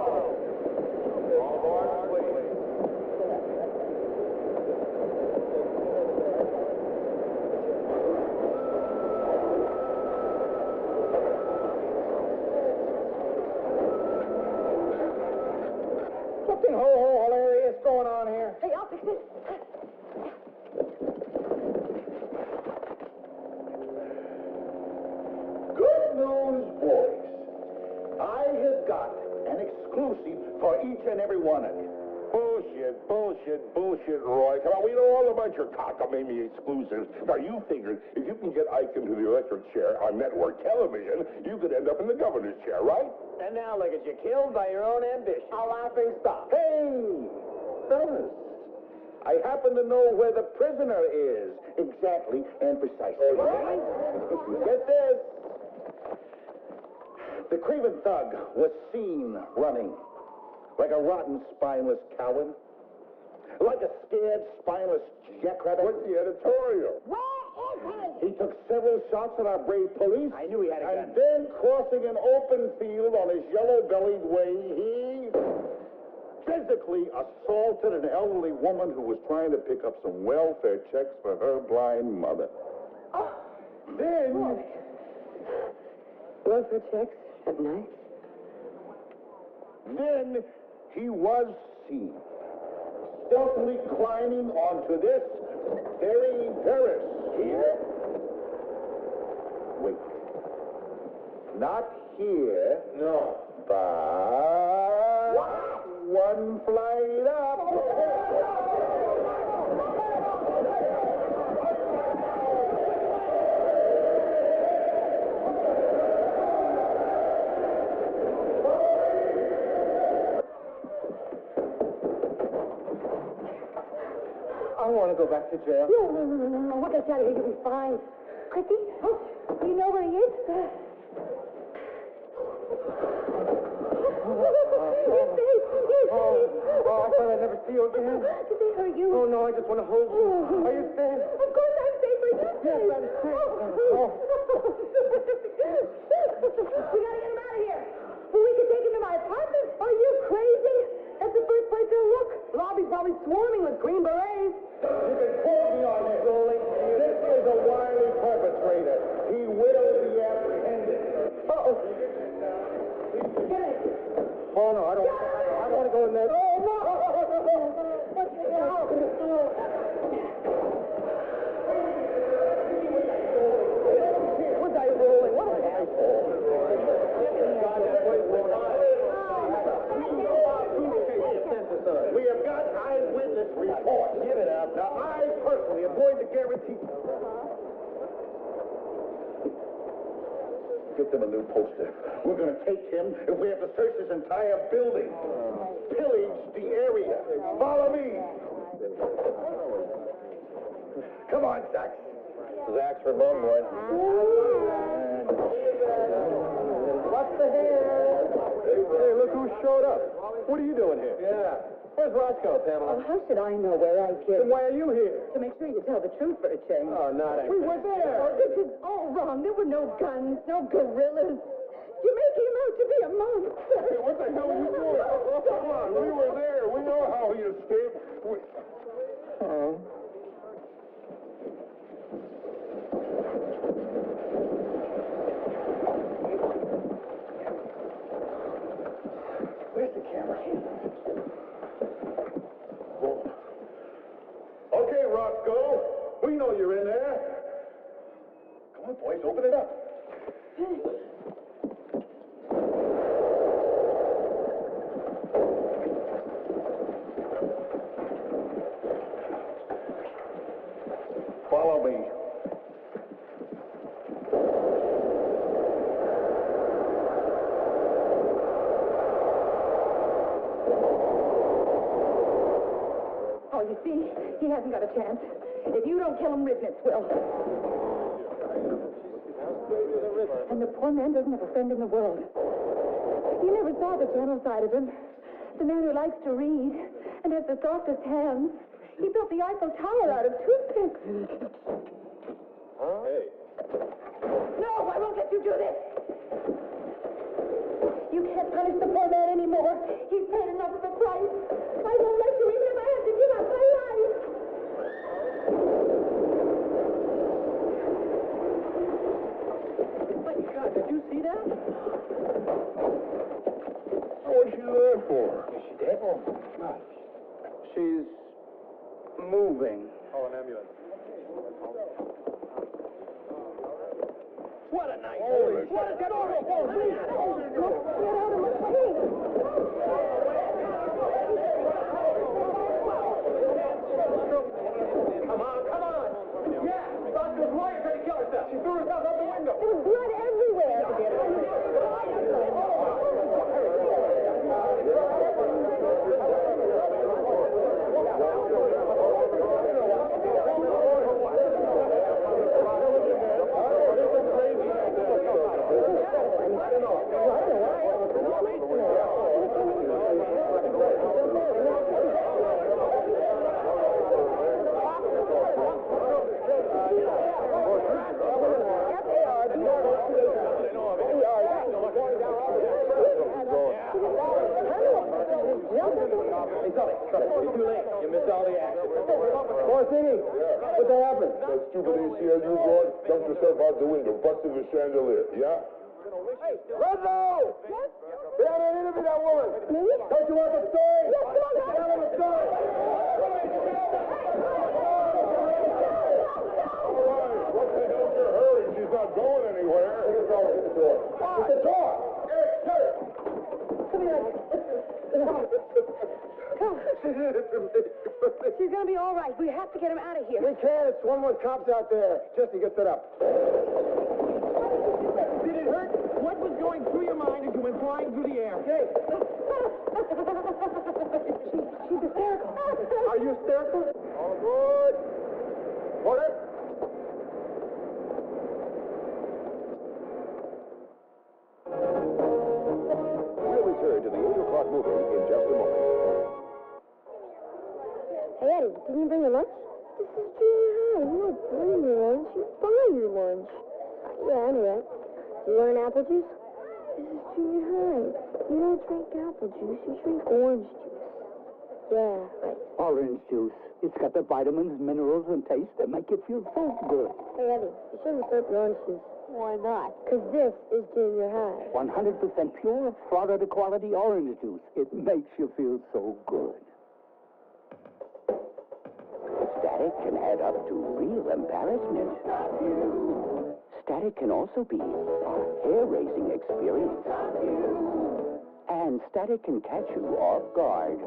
All aboard, please. Something hilarious going on here. Hey, I'll fix it. Good news, boys. I have got an exclusive for each and every one of you. Bullshit, Roy. Come on, we know all about your cockamamie exclusives. Now, you figured if you can get Ike into the electric chair on network television, you could end up in the governor's chair, right? And now look at you, killed by your own ambition. A laughing stock. Hey, fellas. I happen to know where the prisoner is. Exactly and precisely. Get this. The craven thug was seen running like a rotten, spineless coward. Like a scared, spineless jackrabbit. What's the editorial? Where is he? He took several shots at our brave police. I knew he had a gun. And then, crossing an open field on his yellow-bellied way, he physically assaulted an elderly woman who was trying to pick up some welfare checks for her blind mother. Then... Welfare checks at night? Then he was seen stealthily climbing onto this very terrace here. Wait. Not here. No. But... one flight up. I want to go back to jail. No. We'll get you out of here. You'll be fine. Chrissy, do you know where he is? He's safe. I thought I'd never see you again. Did they hurt you? Oh, no, I just want to hold you. Are you safe? Of course I'm safe. Are you safe? Yes, I'm safe. We gotta get him out of here. Well, we could take him to my apartment. Are you crazy? That's the first place they'll look. The lobby's probably swarming with Green Berets. You can quote me on this, Rolling. This is a wily perpetrator. He will be apprehended. Uh-oh. Get it. Oh, no, I don't want to go in there. Oh, no. What are you rolling? What was I We have got eyewitness reports. Give it up. Now, I personally am going to guarantee... Get them a new poster. We're going to take him if we have to search this entire building. Pillage the area. Follow me. Come on, Zach. Zach's for Bum Boy. What's the hair? Hey, look who showed up. What are you doing here? Yeah. Where's Roscoe, Pamela? Oh, how should I know where I kid? Then why are you here? To make sure you tell the truth for a change. Oh, not We were there. This is all wrong. There were no guns, no guerrillas. You make him out to be a monster. Hey, what the hell are you doing? Come on, we were there. We know how he escaped. Where's the camera? Okay, Roscoe. We know you're in there. Come on, boys, open it up. Follow me. Oh, you see, he hasn't got a chance. If you don't kill him, Ribnitz will. And the poor man doesn't have a friend in the world. You never saw the gentle side of him. The man who likes to read and has the softest hands. He built the Eiffel Tower out of toothpicks. Hey. No, I won't let you do this. You can't punish the poor man anymore. He's paid enough of a price. I won't let you, even if I have to give up my life. My God, did you see that? What's she there for? Is she dead? Oh, God. She's moving. Oh, an ambulance. What a night. Holy shit. What is that? Oh, please. Get out of my way. Come on. Yeah, Roscoe's wife tried to kill herself. She threw herself out the window. There was blood everywhere. Hey, Sully, you're too late. You missed all the action. What happened? That stupid ACLU board dumped herself out the window, busted the chandelier. Yeah? Hey, Ludlow! Yes? Get out there and interview that woman. Me? Don't you want the story? Yes, come on, guys. Tell them the story. All right, what the hell's your hurry? She's not going anywhere. It's the door. It's the door. Eric, shut it. Come here. Come. She's gonna be all right. We have to get him out of here. We can't. It's one more cops out there. Jesse, get set up. Did it hurt? What was going through your mind as you went flying through the air? Hey. She's hysterical. Are you hysterical? All good. Order. We'll return to the 8 o'clock movie in just a moment. Hey, Eddie, didn't you bring your lunch? This is junior high. You don't bring your lunch. You buy your lunch. Yeah, anyway. You want an apple juice? This is junior high. You don't drink apple juice. You drink orange juice. Yeah, right. Orange juice. It's got the vitamins, minerals, and taste that make you feel so good. Hey, Eddie, you shouldn't have the orange juice. Why not? Because this is junior high. 100% pure, Florida quality orange juice. It makes you feel so good. Static can add up to real embarrassment. Static can also be a hair-raising experience. And static can catch you off guard.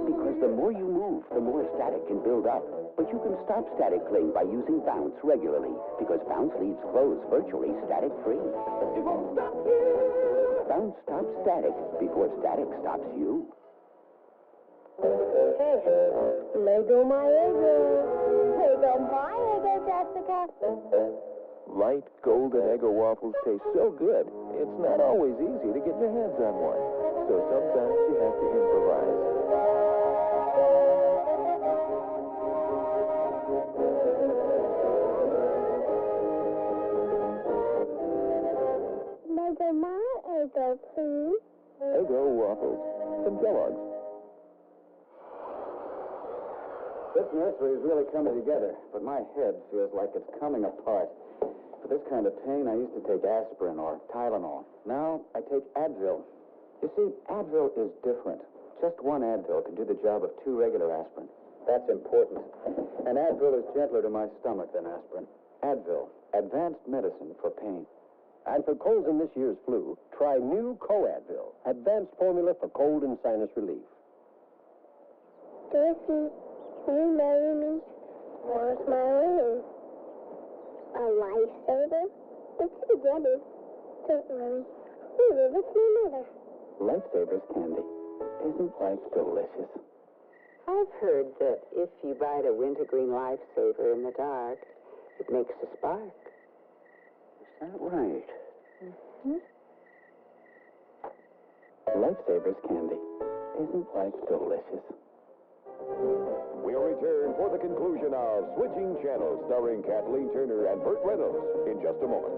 Because the more you move, the more static can build up. But you can stop static cling by using Bounce regularly, because Bounce leaves clothes virtually static-free. Bounce stops static before static stops you. Hey, Lego my ego. Lego my ego, Jessica. Light golden Eggo waffles taste so good, it's not always easy to get your hands on one. so sometimes you have to improvise. Mother, my Eggo, please. Eggo waffles. Some Kellogg's. This nursery is really coming together, but my head feels like it's coming apart. For this kind of pain, I used to take aspirin or Tylenol. Now, I take Advil. You see, Advil is different. Just one Advil can do the job of 2 regular aspirin. That's important. And Advil is gentler to my stomach than aspirin. Advil, advanced medicine for pain. And for colds in this year's flu, try new Co-Advil, advanced formula for cold and sinus relief. Dorothy, will you marry me? Where's my ring? A lifesaver? It's together. Don't worry. We live with my mother. Lifesavers candy. Isn't life delicious? I've heard that if you bite a wintergreen lifesaver in the dark, it makes a spark. Is that right? Lifesavers candy. Isn't life delicious? We'll return for the conclusion of Switching Channels, starring Kathleen Turner and Burt Reynolds, in just a moment.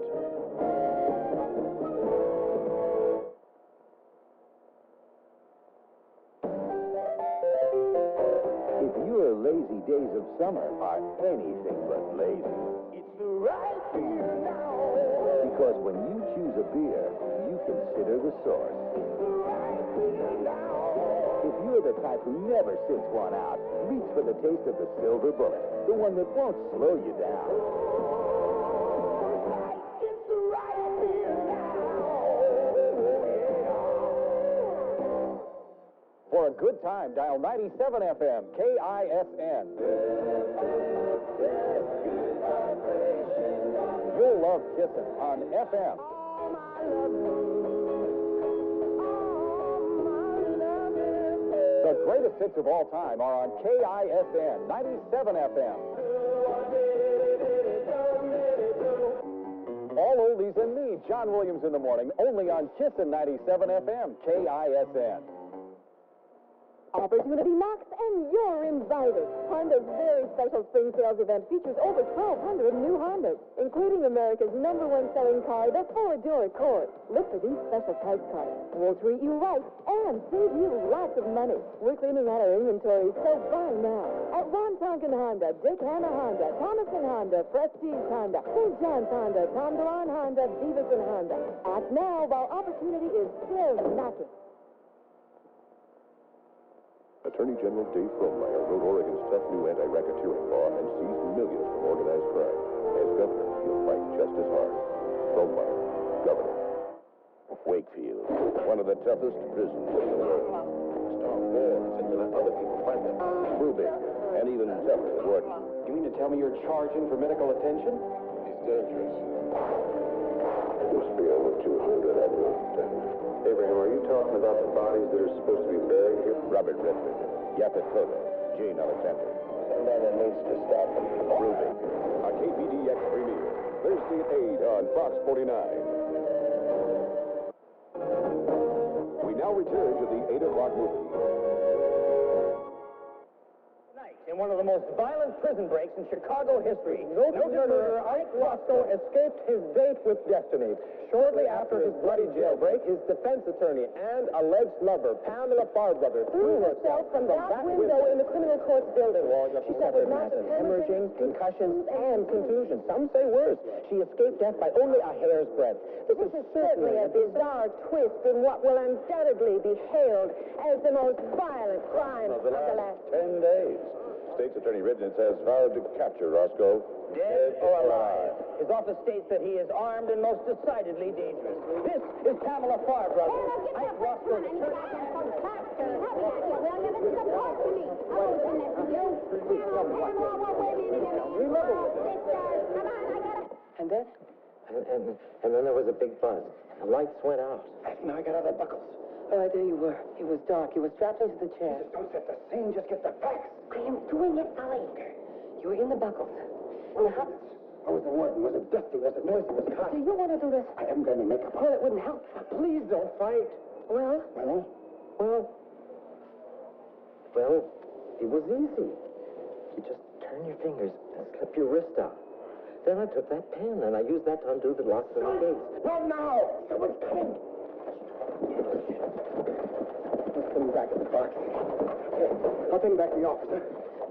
If your lazy days of summer are anything but lazy, it's the right beer now. Because when you choose a beer, you consider the source. It's the right beer now. If you're the type who never sits one out, reach for the taste of the Silver Bullet, the one that won't slow you down. It's the right beer now. For a good time, dial 97 FM, KISN. You'll love Kissin' on FM. The greatest hits of all time are on KISN 97 FM. All oldies and me, John Williams in the morning, only on Kissin' 97 FM, KISN. Opportunity knocks and you're invited. Honda's very special spring sales event features over 1,200 new Hondas, including America's #1 selling car, the 4-door Accord. Look for these special price cards. We'll treat you right and save you lots of money. We're cleaning out our inventory, so buy now. At Ron Tonkin Honda, Dick Hanna Honda, Thomason Honda, Prestige Honda, St. John's Honda, Tom DeLon Honda, Davison Honda. Act now while opportunity is still knocking. Attorney General Dave Frohnmeyer wrote Oregon's tough new anti-racketeering law and seized millions from organized crime. As governor, he'll fight just as hard. Frohnmeyer, governor. Wakefield, one of the toughest prisons in the world. Stop boards and let other people fight them. Brubaker, and even tougher than Warden. You mean to tell me you're charging for medical attention? He's dangerous. There must be over 200 of them. Abraham, are you talking about the bodies that are supposed to be buried here? Robert Redford, Yaphet Kotto, Jane Alexander. Somebody needs to stop them. Brubaker, a KPDX premiere. Thursday at 8 on Fox 49. We now return to the 8 o'clock movie. In one of the most violent prison breaks in Chicago history, noted murderer Ike Roscoe escaped his date with destiny. Shortly after his bloody jailbreak, his defense attorney and alleged lover, Pamela Farbrother, threw herself from the back window in the criminal courts building. She suffered massive hemorrhaging, concussions, and contusions. Some say worse. She escaped death by only a hair's breadth. This is certainly a bizarre twist in what will undoubtedly be hailed as the most violent crime of the last 10 days. State's Attorney Rittenitz has vowed to capture Roscoe. Dead or alive. His office states that he is armed and most decidedly dangerous. This is Pamela Farbrother. Ike Roscoe's And then? And then there was a big buzz. The lights went out. Now I got out of the buckles. Oh, there you were. It was dark. You were strapped into the chair. Just don't set the scene, just get the facts. I am doing it, Sully. You were in the buckles. In the house. Where was the warden? Was it dusty? Was it noisy? Was it hot? Do you want to do this? I haven't got any makeup on. Well, it wouldn't help. Please don't fight. Well, Well, it was easy. You just turn your fingers and slip your wrist out. Then I took that pen and I used that to undo the locks of the gates. Not now! Someone's coming! Let's put him back in the box. I'll take him back to the office.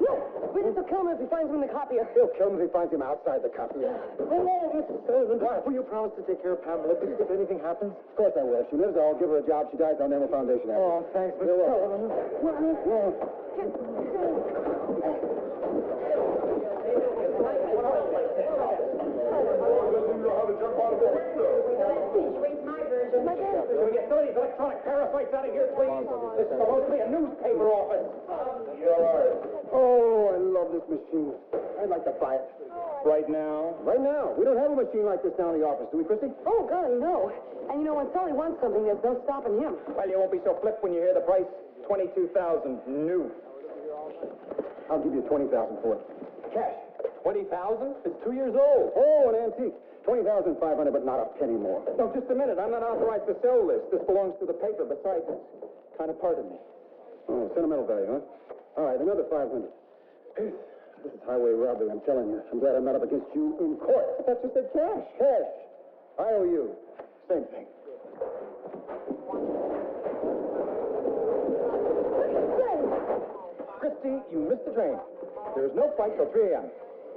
No! Wait until kill him if he finds him in the copier. He'll kill him if he finds him outside the copier. Hello, Mrs. Sullivan. Will you promise to take care of Pamela if anything happens? Of course I will. If she lives, I'll give her a job. She dies, I'll name a foundation after. Oh, thanks, Mr. Sullivan. Can we get some of these electronic parasites out of here, please? This is supposed to be a newspaper office. Oh, I love this machine. I'd like to buy it. Right now? Right now. We don't have a machine like this down in the office, do we, Christy? Oh, golly, no. And you know, when Sully wants something, there's no stopping him. Well, you won't be so flipped when you hear the price. $22,000 new. I'll give you $20,000 for it. Cash. $20,000? It's 2 years old. Oh, an antique. $20,500, but not a penny more. No, just a minute. I'm not authorized to sell this. This belongs to the paper. Besides, it's kind of part of me. Oh, sentimental value, huh? All right, another $500. This is highway robbery, I'm telling you. I'm glad I'm not up against you in court. That's just said cash. Cash. I owe you. Same thing. Christy, you missed the train. There's no flight till 3 a.m.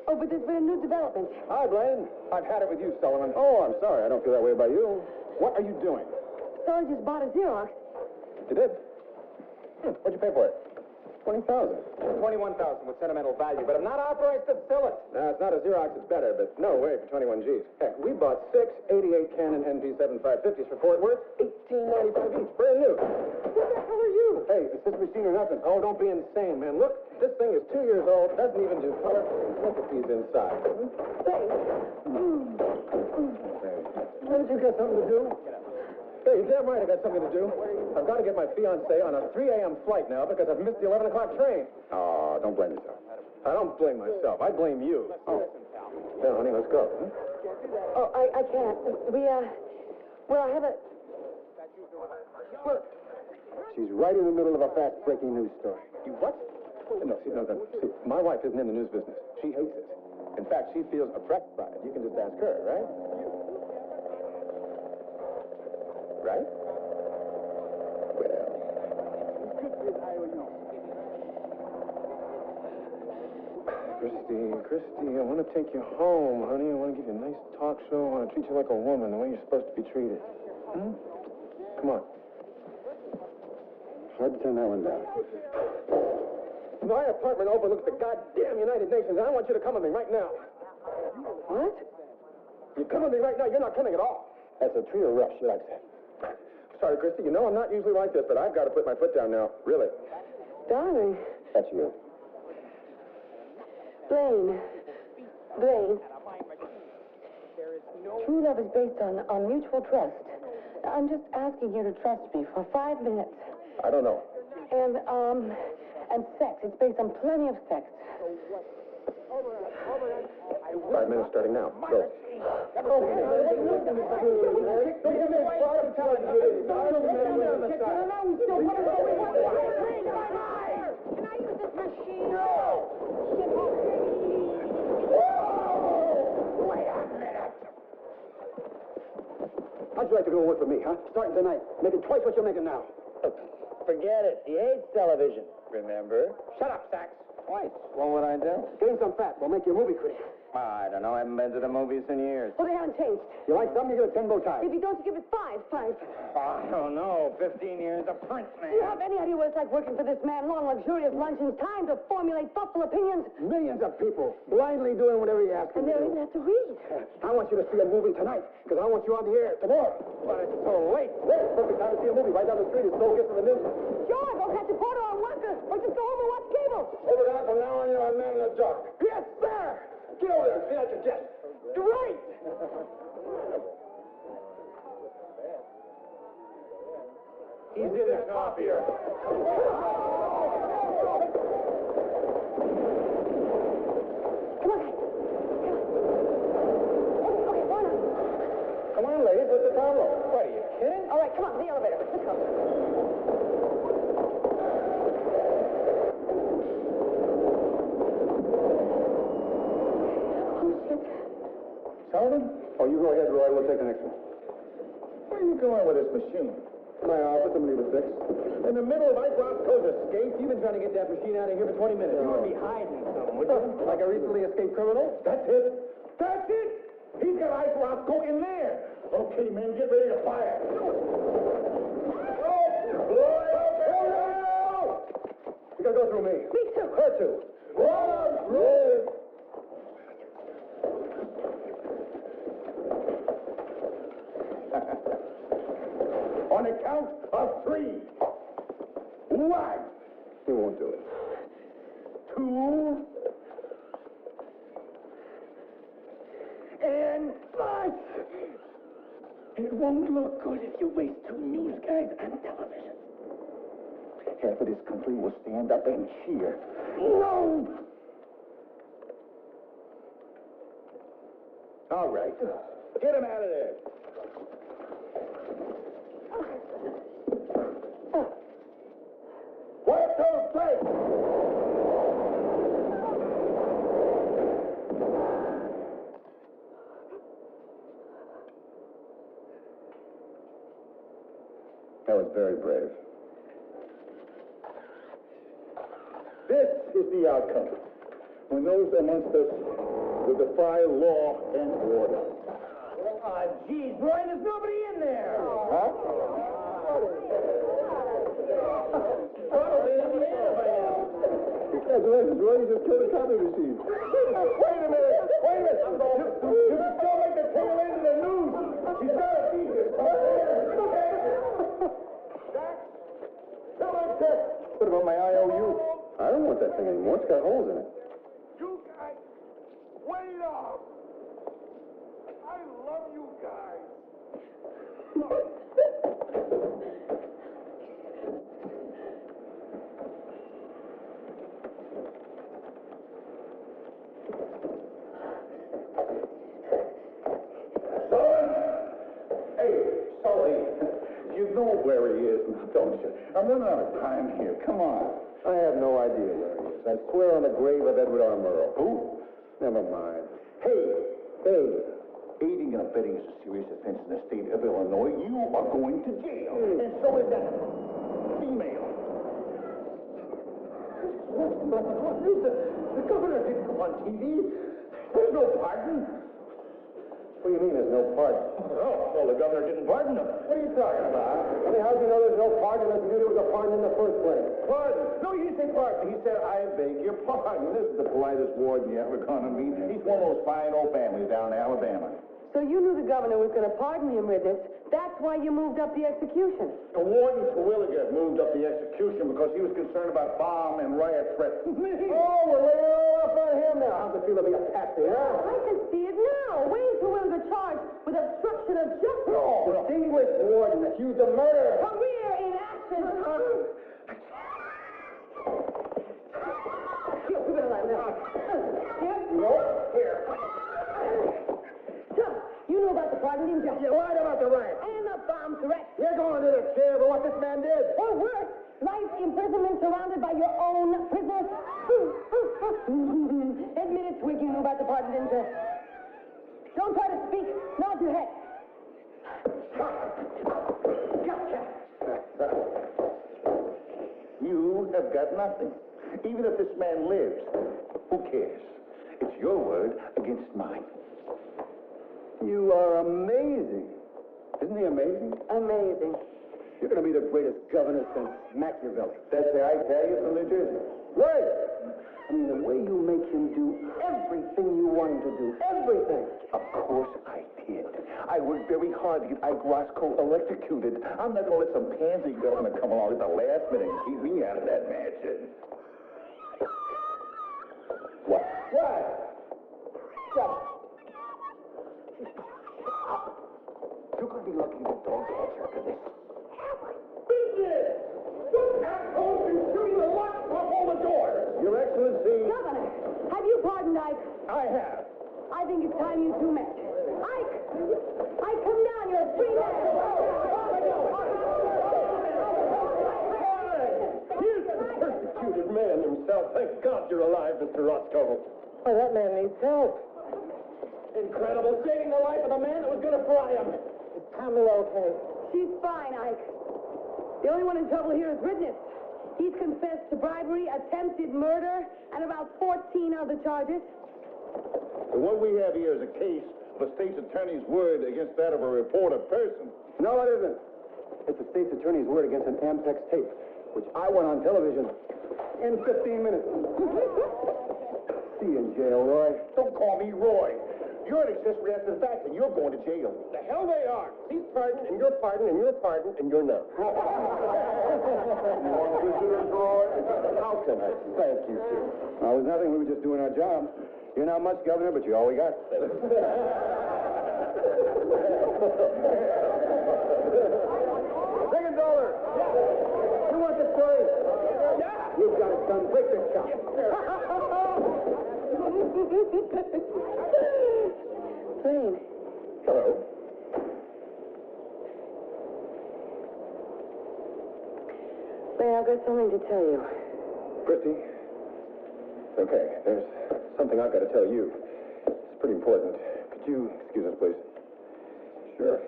Oh, but there's been a new development. Hi, Blaine. I've had it with you, Sullivan. Oh, I'm sorry. I don't feel that way about you. What are you doing? Sully just bought a Xerox. You did? What'd you pay for it? $20,000. $21,000 with sentimental value, but I'm not authorized to sell it. Now, it's not a Xerox, it's better, but no way for 21 G's. Heck, we bought 6 88 Canon NP7550s for Fort Worth, $18.95 each, brand new. What the hell are you? Hey, it's this machine or nothing. Oh, don't be insane, man. Look, this thing is 2 years old, doesn't even do color. Look at these inside. Haven't you got something to do? Hey, you're damn right I got something to do. I've got to get my fiancée on a 3 a.m. flight now because I've missed the 11 o'clock train. Oh, don't blame yourself. I don't blame myself. I blame you. Oh. Now, honey, let's go. Oh, I can't. Well, I have a... Well, She's right in the middle of a fast-breaking news story. You what? No, see, my wife isn't in the news business. She hates it. In fact, she feels oppressed by it. You can just ask her, right? Right? Christy, I want to take you home, honey. I want to give you a nice talk show. I want to treat you like a woman, the way you're supposed to be treated. Come on. Hard to turn that one down. My apartment overlooks the goddamn United Nations, and I want you to come with me right now. what? You come with me right now, you're not coming at all. That's a trio rush, you like that? Sorry, Christy, you know I'm not usually like this, but I've got to put my foot down now. Really. Darling. That's you. Blaine. True love is based on mutual trust. I'm just asking you to trust me for 5 minutes. I don't know. And sex. It's based on plenty of sex. 5 minutes starting now. Go. How'd you like to go work for me, huh? Starting tonight. Making twice what you're making now. Forget it. He hates television. Remember? Shut up, Sax. Twice. What would I do? Gain some fat. We'll make you a movie critic. I don't know. I haven't been to the movies in years. Well, they haven't changed. You like something, you give it 10 bow ties. If you don't, you give it 5. I don't know. 15 years of print, man. Do you have any idea what it's like working for this man? Long, luxurious luncheons, time to formulate thoughtful opinions. Millions of people blindly doing whatever you ask And them they to don't do. even have to read. I want you to see a movie tonight, because I want you on the air tomorrow. But it's so late. Well, perfect time to see a movie. Right down the street is Soul Gifts of the News. Sure, go catch a porter on worker, or just go home and watch cable. Over there, from now on, you're a man in the dark. Yes, sir! Get over there, see that you get. You're right! He's in the copier. Come on, guys. Okay, why not? Come on, ladies. What's the problem? What, are you kidding? All right, come on, the elevator. Let's go. Sullivan? Oh, you go ahead, Roy. We'll take the next one. Where are you going with this machine? My office, I'm leave at 6. In the middle of Ike Roscoe's escape? You've been trying to get that machine out of here for 20 minutes. You would be hiding something, would you? Like a recently escaped criminal? That's it. That's it. He's got Ike Roscoe in there. Okay, men, get ready to fire. You gotta go through me. Me too. Her too. Roll. On the count of 3. 1. You won't do it. 2. And 5. It won't look good if you waste 2 news guys on television. Half of this country will stand up and cheer. No! All right. Get him out of there. Where's those plates? That was very brave. This is the outcome. When those amongst us who defy law and order. Ah, geez, Roy, there's nobody in there. Huh? Probably in the air by now. Congratulations, Roy. You just killed a copy machine. Wait a minute. You can still make the tail end of the news. He's got to be here. What about my IOU? I don't want that thing anymore. It's got holes in it. You guys, wait up! I love you guys. Sully, you know where he is, don't you? I'm running out of time here. Come on. I have no idea where he is. I swear on the grave of Edward R. Murrow. Who? Never mind. Hey, aiding and abetting is a serious offense in the state of Illinois. You are going to jail. And so is that female. The governor didn't come on TV. There's no pardon. What do you mean there's no pardon? Oh, well, the governor didn't pardon him. What are you talking about? I mean, how do you know there's no pardon unless you knew there was a pardon in the first place? Pardon? No, he didn't say pardon. He said, I beg your pardon. This is the politest warden you ever gonna meet. He's one of those fine old families down in Alabama. So you knew the governor was going to pardon him, Riddis. That's why you moved up the execution. The warden Terwilliger moved up the execution because he was concerned about bomb and riot threats. Oh, we're laying it all up on him now. How's it feel to be a patsy, huh? I can see it now. Wayne Terwilliger charged with obstruction of justice. Distinguished warden accused of murder. Career in action. Here. So, you knew about the pardon, didn't you? You lied about the riot. And the bomb threat. You're going to the chair for what this man did. Or worse, life imprisonment surrounded by your own prisoners. Admit it, Twig, you knew about the pardon, didn't you? Don't try to speak. Nod your head. Gotcha. You have got nothing. Even if this man lives, who cares? It's your word against mine. You are amazing. Isn't he amazing? Amazing. You're going to be the greatest governor since Machiavelli. That's the Italian from New Jersey. Right. I mean, the way you make him do everything you want him to do. Everything. Of course I did. I worked very hard to get Ike Roscoe electrocuted. I'm not going to let some pansy governor come along at the last minute and keep me out of that mansion. What? What? You're going to be lucky the dog catch after this. Your Excellency. Governor, have you pardoned Ike? I have. I think it's time you two met. Ike! Ike, come down. You're a free man. Here's the persecuted man himself. Thank God you're alive, Mr. Roscoe. Oh, that man needs help. Incredible. Saving the life of the man that was going to fry him. Is Tommy okay? She's fine, Ike. The only one in trouble here is Ridness. He's confessed to bribery, attempted murder, and about 14 other charges. The one we have here is a case of a state's attorney's word against that of a reported person. No, it isn't. It's the state's attorney's word against an Ampex tape, which I went on television in 15 minutes. See you in jail, Roy. Don't call me Roy. You're an accessory after the fact, and you're going to jail. The hell they are. He's pardoned, and you're pardoned, and you're pardoned, and you're not. You want visitors, Roy? How can I thank you, sir? No, it was nothing. We were just doing our job. You're not much, Governor, but you're all we got. $2. You want the story? Yeah. You've got it, son. Break this shop. Blaine. Hello. Blaine, I've got something to tell you. Christy. Okay, there's something I've got to tell you. It's pretty important. Could you excuse us, please? Sure.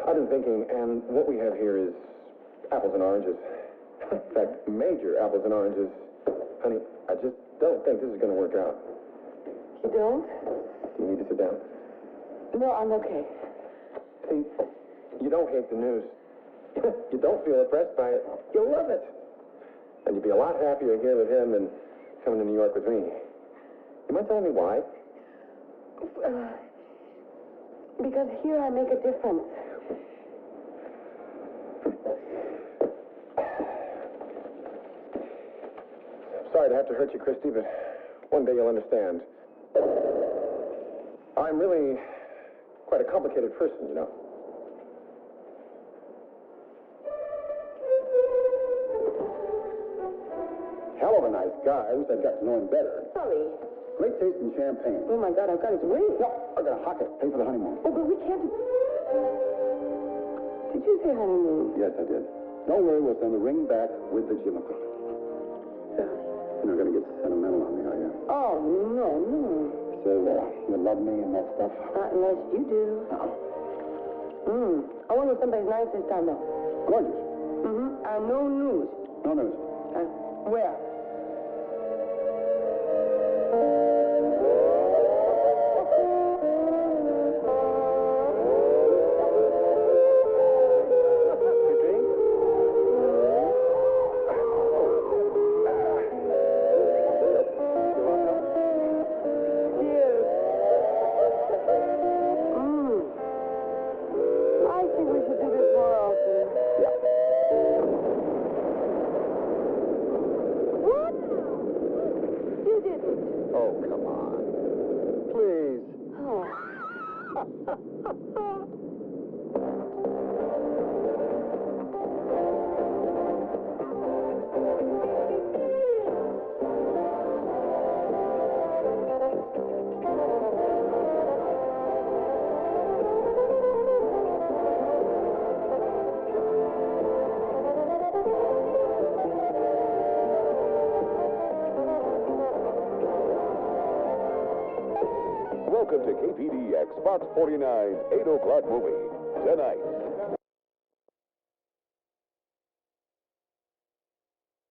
I've been thinking, and what we have here is apples and oranges. In fact, major apples and oranges. Honey, I just don't think this is going to work out. You don't? Do you need to sit down? No, I'm okay. See, you don't hate the news. You don't feel oppressed by it. You'll love it. And you'd be a lot happier here with him than coming to New York with me. You mind telling me why? Because here I make a difference. Sorry to have to hurt you, Christy, but one day you'll understand. I'm really quite a complicated person, you know. Hell of a nice guy. I wish I'd got to know him better. Sorry. Great taste in champagne. Oh, my God, I've got his ring. No, I'm going to hock it. Pay for the honeymoon. Oh, but we can't... Did you say honeymoon? Yes, I did. Don't worry, we'll send the ring back with the jimmicle. You're not going to get sentimental on me, are you? Oh, no. So, you love me and that stuff? Not unless you do. No. I went with somebody nice this time, though. Gorgeous. No news. No news. Where? Welcome to KPDX Fox 49's 8 o'clock movie. Tonight,